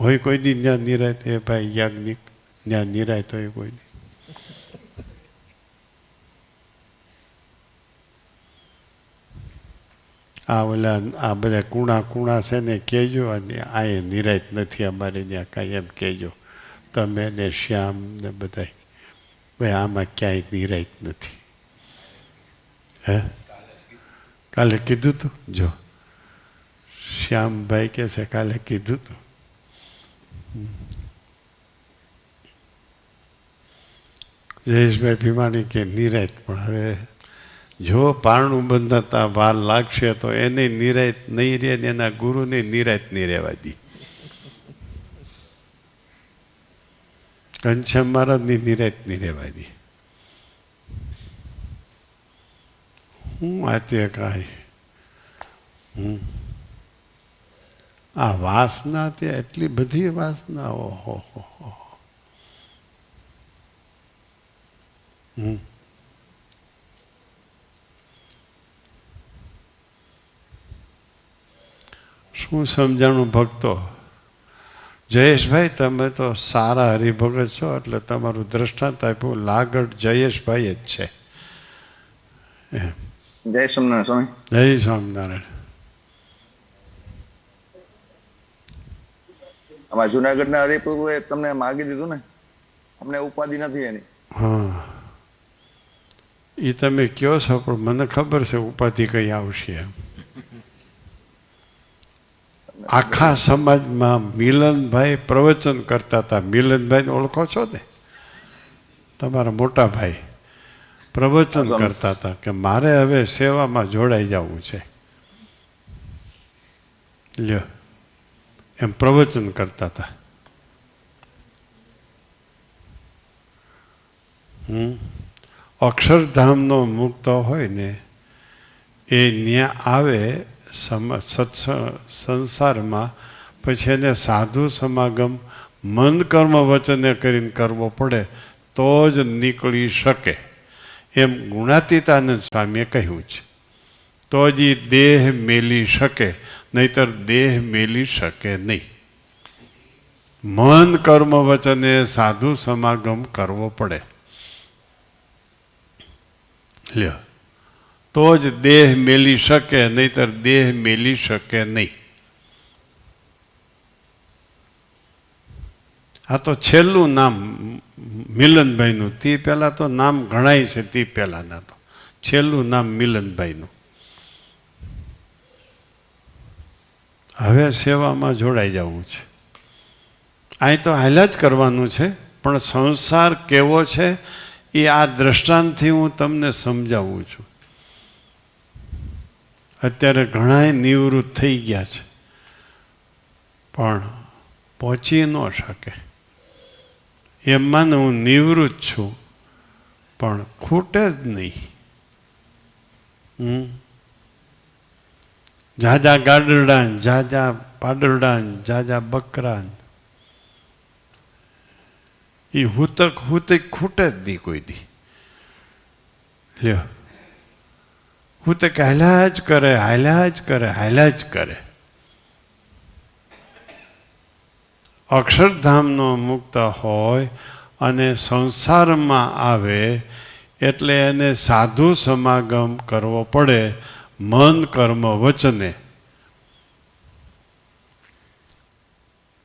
હોય કોઈ દી? ન્યા નિરાયત? એ ભાઈ યાજ્ઞિક, ન્યા નિરાયત હોય કોઈ દી? આ બધા કુણા છે ને કહેજો, અને આ એ નિરાયત નથી અમારે ત્યાં કાંઈ એમ કહેજો તમે ને શ્યામ ને બધા. ભાઈ આમાં ક્યાંય નિરાયત નથી. હે કાલે કીધું તું? જો શ્યામભાઈ કે છે કાલે કીધું તું. જયેશભાઈ ભીમાણી કે નિરાયત, પણ હવે જો પારણું બંધાતા વાર લાગશે તો એને નિરાયત નહીં રહે ને એના ગુરુને નિરાયત નહીં રહેવા દી. ઘનશ્યામ મહારાજની નિરાયત નહીં રહેવા દી. હું આતે કાંઈ આ વાસના, તે એટલી બધી વાસના. ઓહો શું સમજાણું ભક્તો? જયેશભાઈ, તમે તો સારા હરિભગત છો એટલે તમારું દ્રષ્ટાંત આપ્યું. લાગડ જયેશભાઈ જ છે. જય સ્વામિનારાયણ સ્વામી. જય સ્વામિનારાયણ. અમારા જુનાગઢના હરિપ્રભુએ તમને માગી દીધું ને, અમને ઉપાધિ નથી એની. હા, એ તમે કયો છો, પણ મને ખબર છે ઉપાધિ કઈ આવશે એમ. આખા સમાજમાં મિલનભાઈ પ્રવચન કરતા હતા. મિલનભાઈને ઓળખો છો ને, તમારા મોટા ભાઈ પ્રવચન કરતા હતા કે મારે હવે સેવામાં જોડાઈ જવું છે. લ્યો, એમ પ્રવચન કરતા હતા. અક્ષરધામનો મુક્ત હોય ને એ ન્યા આવે સંસારમાં, પછી એને સાધુ સમાગમ મન કર્મ વચને કરીને કરવો પડે તો જ નીકળી શકે, એમ ગુણાતીતાનંદ સ્વામીએ કહ્યું છે. તો જ એ દેહ મેલી શકે, નહીતર દેહ મેલી શકે નહીં. મન કર્મ વચને સાધુ સમાગમ કરવો પડે, લ્યો, તો જ દેહ મેલી શકે, નહીતર દેહ મેલી શકે નહીં. આ તો છેલ્લું નામ મિલનભાઈનું. તે પહેલાં તો નામ ઘણાય છે, તે પહેલાંના તો છેલ્લું નામ મિલનભાઈનું. હવે સેવામાં જોડાઈ જવું છે. અહીં તો હાલ્યા જ કરવાનું છે, પણ સંસાર કેવો છે એ આ દ્રષ્ટાંતથી હું તમને સમજાવું છું. અત્યારે ઘણાય નિવૃત્ત થઈ ગયા છે, પણ પહોંચી ન શકે. એમ માને હું નિવૃત્ત છું, પણ ખૂટે જ નહીં. જાજા ગાડરડાન, જાજા પાડરડાન, જાજા બકરાન, એ હુતક ખૂટે જ નહીં કોઈ દી. લ્યો, હુતક હાલ્યા જ કરે, હાલ્યા જ કરે, હાલ્યા જ કરે. અક્ષરધામનો મુક્ત હોય અને સંસારમાં આવે એટલે એને સાધુ સમાગમ કરવો પડે મન કર્મ વચને.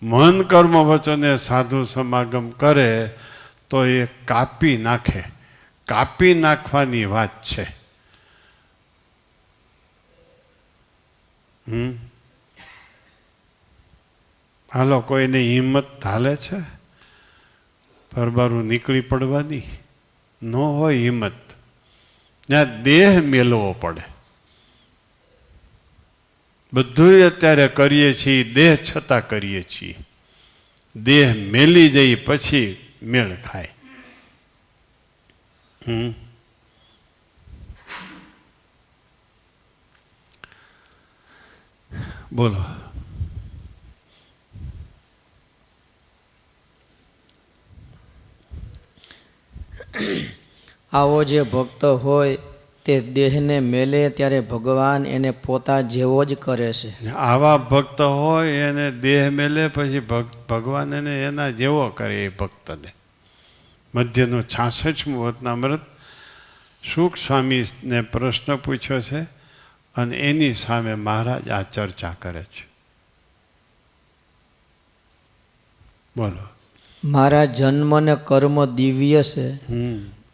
મન કર્મ વચને સાધુ સમાગમ કરે તો એ કાપી નાખે. કાપી નાખવાની વાત છે. હાલો, કોઈને હિંમત હાલે છે પરબારું નીકળી પડવાની? ન હોય હિંમત. ત્યાં દેહ મેલવો પડે. બધું અત્યારે કરીએ છીએ દેહ છતાં કરીએ છીએ. દેહ મેલી જઈ પછી મેળ ખાય. બોલો. આવો જે ભક્ત હોય તે દેહને મેલે ત્યારે ભગવાન એને પોતા જેવો જ કરે છે. આવા ભક્ત હોય એને દેહ મેલે પછી ભગવાન એને એના જેવો કરે. એ ભક્તને મધ્યનું 66મું વતનામૃત સુખ સ્વામીને પ્રશ્ન પૂછ્યો છે અને એની સામે મહારાજ આ ચર્ચા કરે છે. બોલો. મારા જન્મ ને કર્મ દિવ્ય છે,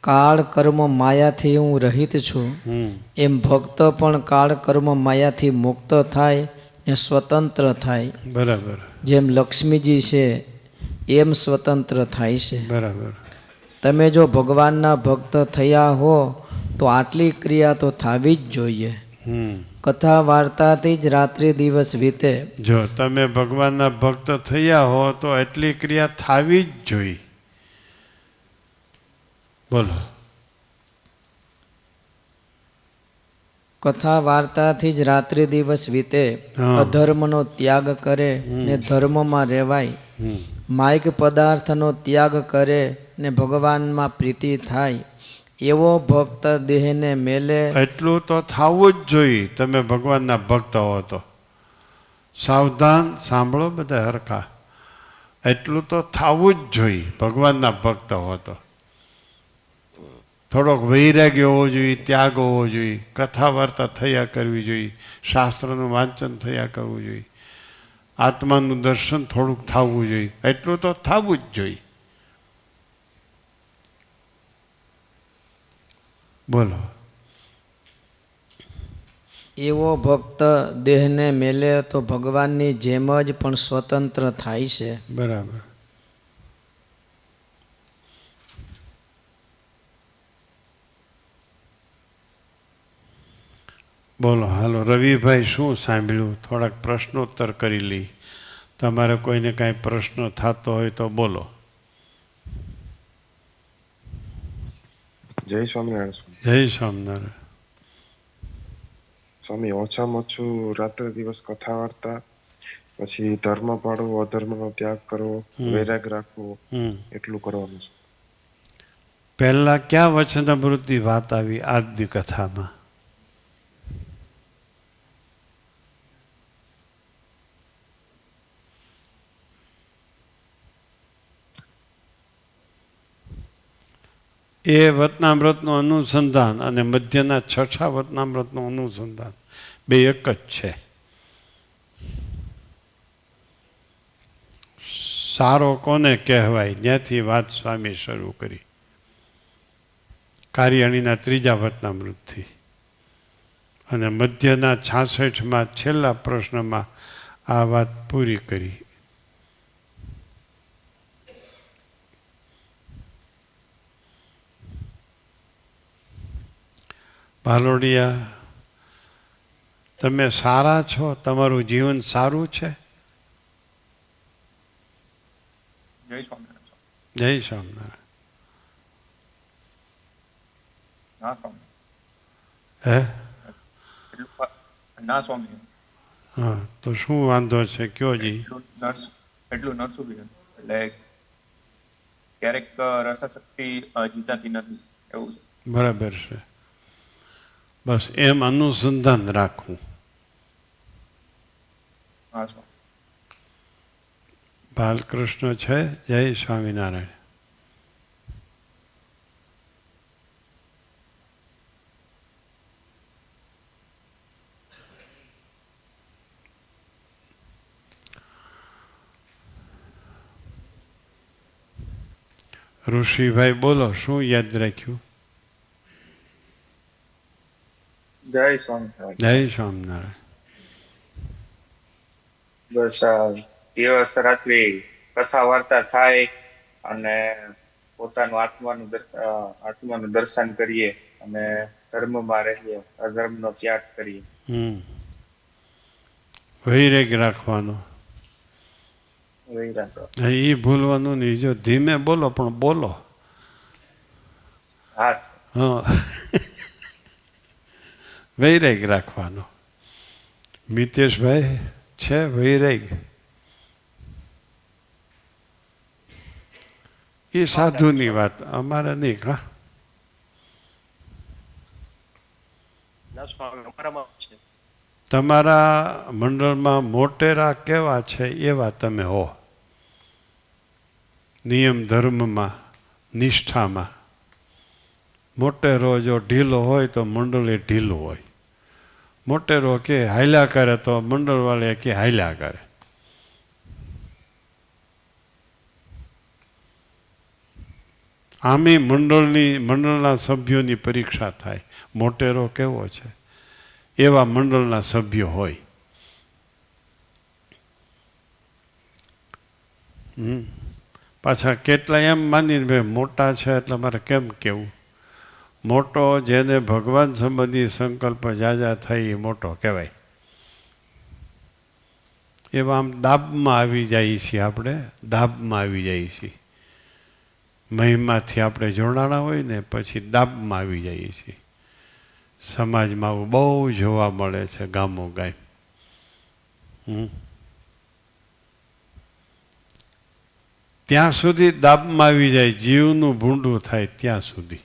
કાળ કર્મ માયાથી હું રહિત છું. એમ ભક્ત પણ કાળ કર્મ માયાથી મુક્ત થાય ને સ્વતંત્ર થાય. બરાબર. જેમ લક્ષ્મીજી છે એમ સ્વતંત્ર થાય છે. બરાબર. તમે જો ભગવાનના ભક્ત થયા હો તો આટલી ક્રિયા તો થવી જ જોઈએ. કથા વાર્તાથી જ રાત્રિ દિવસ વીતે. જો તમે ભગવાનના ભક્ત થયા હો તો એટલી ક્રિયા થવી જ જોઈએ. બોલો. કથા વાર્તાથી જ રાત્રિ દિવસ વીતે. અધર્મનો ત્યાગ કરે ને ધર્મમાં રહેવાય. માયક પદાર્થનો ત્યાગ કરે ને ભગવાનમાં પ્રીતિ થાય. એવો ભક્ત દેહને મેલે. એટલું તો થવું જ જોઈએ. તમે ભગવાનના ભક્ત હો તો સાવધાન સાંભળો બધા હરખા. એટલું તો થવું જ જોઈએ ભગવાનના ભક્ત હો તો. થોડોક વૈરાગ્ય હોવો જોઈએ, ત્યાગ હોવો જોઈએ, કથા વાર્તા થયા કરવી જોઈએ, શાસ્ત્રનું વાંચન થયા કરવું જોઈએ, આત્માનું દર્શન થોડુંક થવું જોઈએ. એટલું તો થવું જ જોઈએ. બોલો. એવો ભક્ત દેહને મેલે તો ભગવાનની જેમ જ પણ સ્વતંત્ર થાય છે. બરાબર. બોલો હાલો રવિભાઈ, શું સાંભળ્યું? થોડાક પ્રશ્નોત્તર કરી લઈ. તમારે કોઈને કાંઈ પ્રશ્ન થતો હોય તો બોલો. જય સ્વામિનારાયણ સ્વામી. જય સ્વામિનારાયણ. સ્વામી, ઓછામાં ઓછું રાત્રે દિવસ કથા વાર્તા, પછી ધર્મ પાળવો, અધર્મનો ત્યાગ કરવો, વૈરાગ રાખવો, એટલું કરવાનું છે. પહેલા ક્યાં વચનામૃતની વાત આવી આજની કથામાં? એ વચનામૃતનું અનુસંધાન અને મધ્યના છઠ્ઠા વચનામૃતનું અનુસંધાન બે એક જ છે. સારો કોને કહેવાય ત્યાંથી વાત સ્વામી શરૂ કરી, કાર્યાણીના ત્રીજા વચનામૃતથી, અને મધ્યના 66માં છેલ્લા પ્રશ્નમાં આ વાત પૂરી કરી. ભાલોડિયા, તમે સારા છો? તમારું જીવન સારું છે? જય સ્વામિનારાયણ. જય સ્વામિનારાયણ. ના સ્વામી. હે? ના સ્વામી. હા, તો શું વાંધો છે? કયો જી. એટલું નરસું બી એટલે ક્યારેક રસાશક્તિ જીતાતી નથી એવું છે. બરાબર છે. બસ એમ અનુસંધાન રાખવું. હા સ્વામી. બાલકૃષ્ણ છે. જય સ્વામિનારાયણ. ઋષિભાઈ બોલો, શું યાદ રાખ્યું? જય સ્વામિનારાયણ. જય સ્વામિનારાયણ. બસ દિવસ રાત્રિ કથા વાર્તા થાય અને પોતાનું આત્માનું દર્શન કરીએ અને ધર્મમાં રહીએ, અધર્મનો ત્યાગ કરીએ. વૈરાગ રાખવાનો. એ ભૂલવાનું નહીં. જો ધીમે બોલો પણ બોલો. હા. વૈરાગ રાખવાનો. મિતેશભાઈ છે વૈરાગ? એ સાધુની વાત, અમારે નહીં. હા, તમારા મંડળમાં મોટેરા કેવા છે એવા તમે હો. નિયમ ધર્મમાં, નિષ્ઠામાં. મોટેરો જો ઢીલો હોય તો મંડળ એ ઢીલું હોય. મોટેરો કે હાલ્યા કરે તો મંડળ વાળે કે હાલ્યા કરે. આમે મંડળના સભ્યોની પરીક્ષા થાય. મોટેરો કેવો છે એવા મંડળના સભ્યો હોય. પાછા કેટલા એમ માનીને ભાઈ મોટા છે એટલે મારે કેમ કેવું? મોટો જેને ભગવાન સંબંધી સંકલ્પ જાજા થાય એ મોટો કહેવાય. એવા આમ દાબમાં આવી જઈએ છીએ આપણે. દાબમાં આવી જઈએ છીએ. મહિમાથી આપણે જોડાણા હોય ને પછી દાબમાં આવી જઈએ છીએ. સમાજમાં આવું બહુ જોવા મળે છે ગામો ગામ. ત્યાં સુધી દાબમાં આવી જાય, જીવનું ભૂંડું થાય ત્યાં સુધી.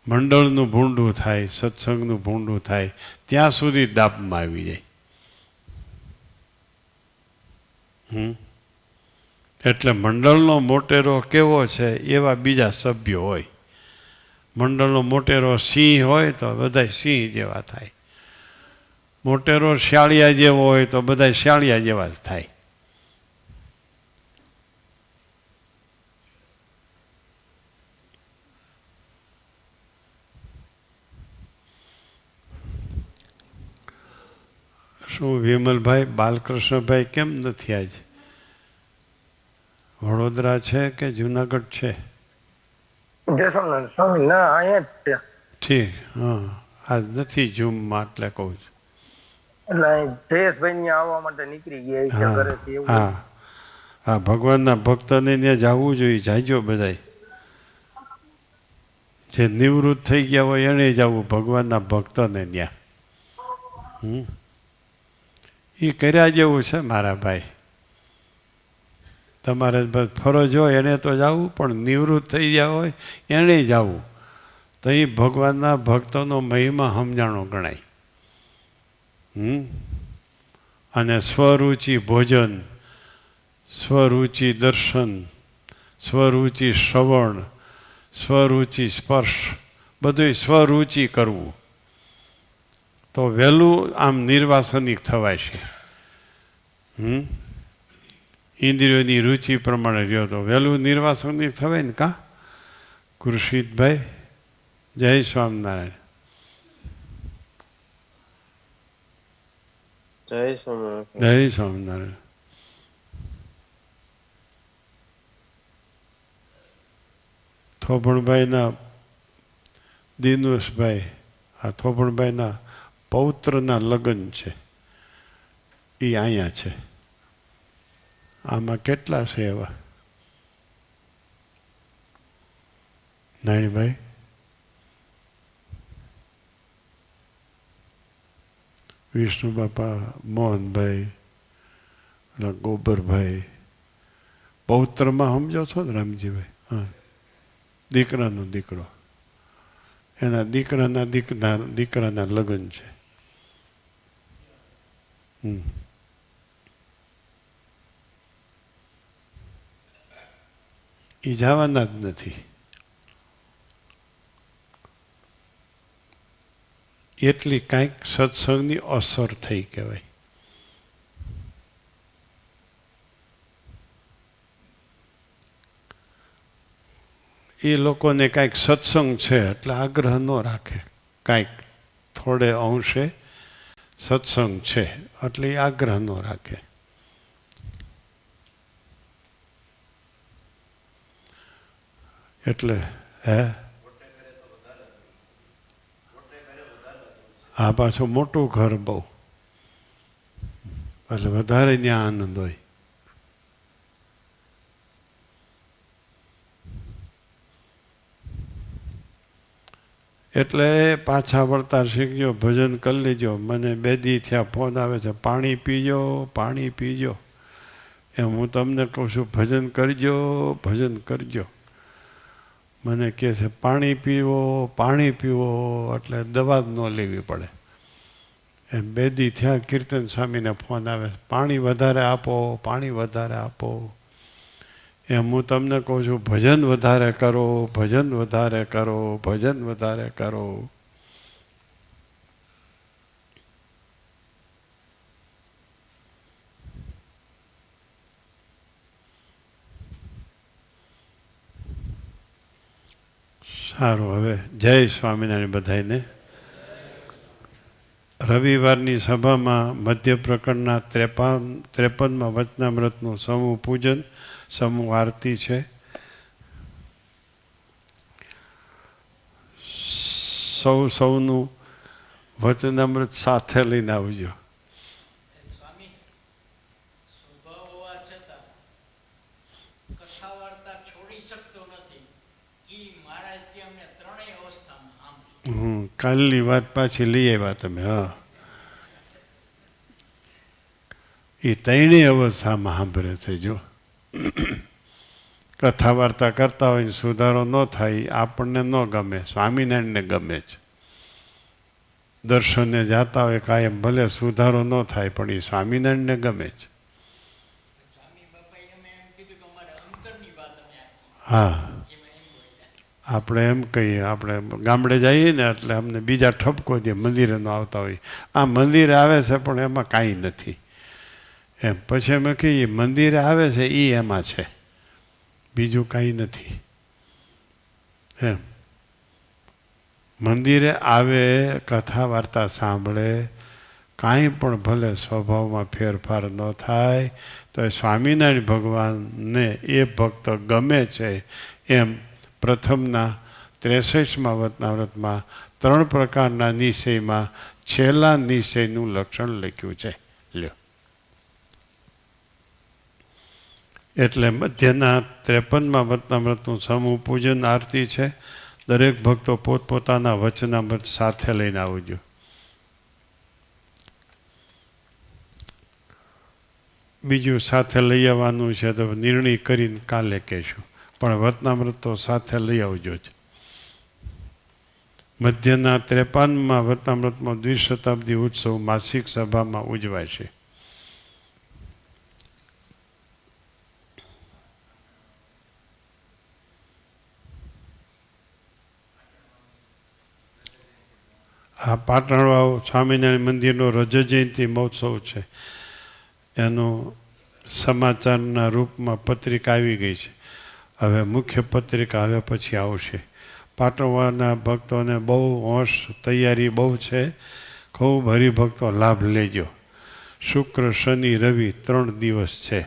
મંડળનું ભૂંડું થાય, સત્સંગનું ભૂંડું થાય ત્યાં સુધી દાબમાં આવી જાય. એટલે મંડળનો મોટેરો કેવો છે એવા બીજા સભ્યો હોય. મંડળનો મોટેરો સિંહ હોય તો બધા સિંહ જેવા થાય. મોટેરો શાળિયા જેવો હોય તો બધા શાળિયા જેવા જ થાય. શું વિમલભાઈ બાલકૃષ્ણભાઈ કેમ નથી આજ? વડોદરા છે કે જુનાગઢ છે? સ્વામી ના અહીંયા જ છે. ઠીક, હા. આજ નથી ઝૂમમાં એટલે કહું છું. એટલે જયેશભાઈ ને આવવા માટે નીકળી ગયા છે ઘરેથી એવું. હા હા, ભગવાનના ભક્તને ત્યાં જવું જોઈએ. જાયજો બધાય. જે નિવૃત્ત થઈ ગયા હોય એને જવું ભગવાનના ભક્તને ત્યાં. એ કર્યા જેવું છે મારા ભાઈ. તમારે ફરજ હોય એને તો જવું, પણ નિવૃત્ત થઈ ગયા હોય એને જવું. તો એ ભગવાનના ભક્તોનો મહિમા સમજાણો ગણાય. અને સ્વરુચિ ભોજન, સ્વરુચિ દર્શન, સ્વરુચિ શ્રવણ, સ્વરુચિ સ્પર્શ, બધું સ્વરુચિ કરવું તો વહેલું આમ નિર્વાસનિક થવાય છે. ઇન્દ્રિયોની રુચિ પ્રમાણે રહ્યો તો વહેલું નિર્વાસનિક થવાય ને. કા કૃષિતભાઈ? જય સ્વામિનારાયણ. જય સ્વામિનારાયણ. જય સ્વામિનારાયણ. થોભણભાઈના દિનેશભાઈ, આ થોભણભાઈના પૌત્રના લગ્ન છે. એ અહીંયા છે. આમાં કેટલા છે એવા? નાણીભાઈ? વિષ્ણુ બાપા, મોહનભાઈ, ગોબરભાઈ. પૌત્રમાં સમજો છો ને રામજીભાઈ? હા, દીકરાનો દીકરો, એના દીકરાના દીકરાના લગ્ન છે. એ જવાના જ નથી. એટલી કાંઈક સત્સંગની અસર થઈ કહેવાય. એ લોકોને કાંઈક સત્સંગ છે એટલે આગ્રહ ન રાખે. કાંઈક થોડે અંશે સત્સંગ છે એટલે એ આગ્રહ ન રાખે. એટલે આ પાછું મોટું ઘર બહુ, એટલે વધારે ત્યાં આનંદ હોય. એટલે પાછા વળતા શીખજો, ભજન કરી લેજો. મને 2 દી થયા ફોન આવે છે, પાણી પીજો, પાણી પીજો. એમ હું તમને કહું છું ભજન કરજો, ભજન કરજો. મને કહે છે પાણી પીવો, પાણી પીવો, એટલે દવા જ ન લેવી પડે. એમ 2 દી થયા કીર્તન સ્વામીને ફોન આવે, પાણી વધારે આપો, પાણી વધારે આપો. એમ હું તમને કહું છું ભજન વધારે કરો, ભજન વધારે કરો, ભજન વધારે કરો. સારું, હવે જય સ્વામિનારાયણ બધાને. રવિવારની સભામાં મધ્ય પ્રકરણના 53માં વચનામૃતનું સમૂહ પૂજન, સમૂહ આરતી છે. સૌનું વચનામૃત સાથે લઈને આવજો. કાલની વાત પાછી લઈ આવ્યા તમે. હા, એ 3 અવસ્થામાં સાંભળે છે. જો કથા વાર્તા કરતા હોય સુધારો ન થાય, આપણને ન ગમે, સ્વામિનારાયણને ગમે છે. દર્શને જાતા હોય કાયમ, ભલે સુધારો ન થાય પણ એ સ્વામિનારાયણને ગમે છે. હા, આપણે એમ કહીએ, આપણે ગામડે જઈએ ને એટલે અમને બીજા ઠપકો દે, મંદિરે ન આવતા હોય. આ મંદિરે આવે છે પણ એમાં કાંઈ નથી એમ. પછી અમે કહીએ મંદિરે આવે છે એ એમાં છે, બીજું કાંઈ નથી એમ. મંદિરે આવે, કથા વાર્તા સાંભળે, કાંઈ પણ ભલે સ્વભાવમાં ફેરફાર ન થાય તો એ સ્વામિનારાયણ ભગવાનને એ ભક્ત ગમે છે એમ પ્રથમના 63મા વતનાવ્રતમાં 3 પ્રકારના નિશ્ચયમાં છેલ્લા નિશ્ચયનું લક્ષણ લખ્યું છે. લ્યો, એટલે મધ્યના 53મા વતનાવ્રતનું સમૂહ પૂજન આરતી છે. દરેક ભક્તો પોતપોતાના વચનામૃત સાથે લઈને આવજો. બીજું સાથે લઈ આવવાનું છે તો નિર્ણય કરીને કાલે કહેશું, પણ વતનામૃત તો સાથે લઈ આવજો જ. મધ્યના 53મા વતનામૃતમાં દ્વિશતાબ્દી ઉત્સવ માસિક સભામાં ઉજવાશે. આ પાટણવાવ સ્વામિનારાયણ મંદિરનો રજત જયંતિ મહોત્સવ છે. એનું સમાચારના રૂપમાં પત્રિકા આવી ગઈ છે. હવે મુખ્ય પત્રિકા હવે પછી આવશે. પાટણવાના ભક્તોને બહુ હોશ, તૈયારી બહુ છે. ખૂબ હરિભક્તો લાભ લેજો. શુક્ર, શનિ, રવિ 3 દિવસ છે.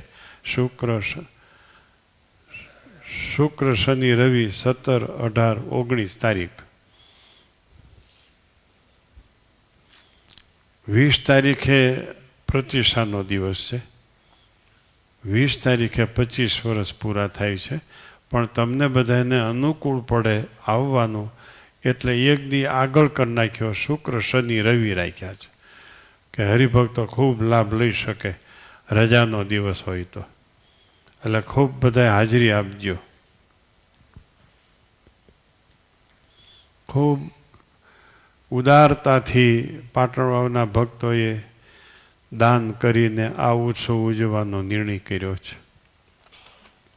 શુક્ર, શનિ, રવિ 17, 18, 19 તારીખ. 20 તારીખે પ્રતિષ્ઠાનો દિવસ છે. 20 તારીખે 25 વર્ષ પૂરા થાય છે. પણ તમને બધાને અનુકૂળ પડે આવવાનું એટલે એક દી આગળ કરી નાખ્યો. શુક્ર, શનિ, રવિ રાખ્યા છે કે હરિભક્તો ખૂબ લાભ લઈ શકે રજાનો દિવસ હોય તો. એટલે ખૂબ બધા હાજરી આપજો. ખૂબ ઉદારતાથી પાટણવાવના ભક્તોએ દાન કરીને આ ઉત્સવ ઉજવવાનો નિર્ણય કર્યો છે.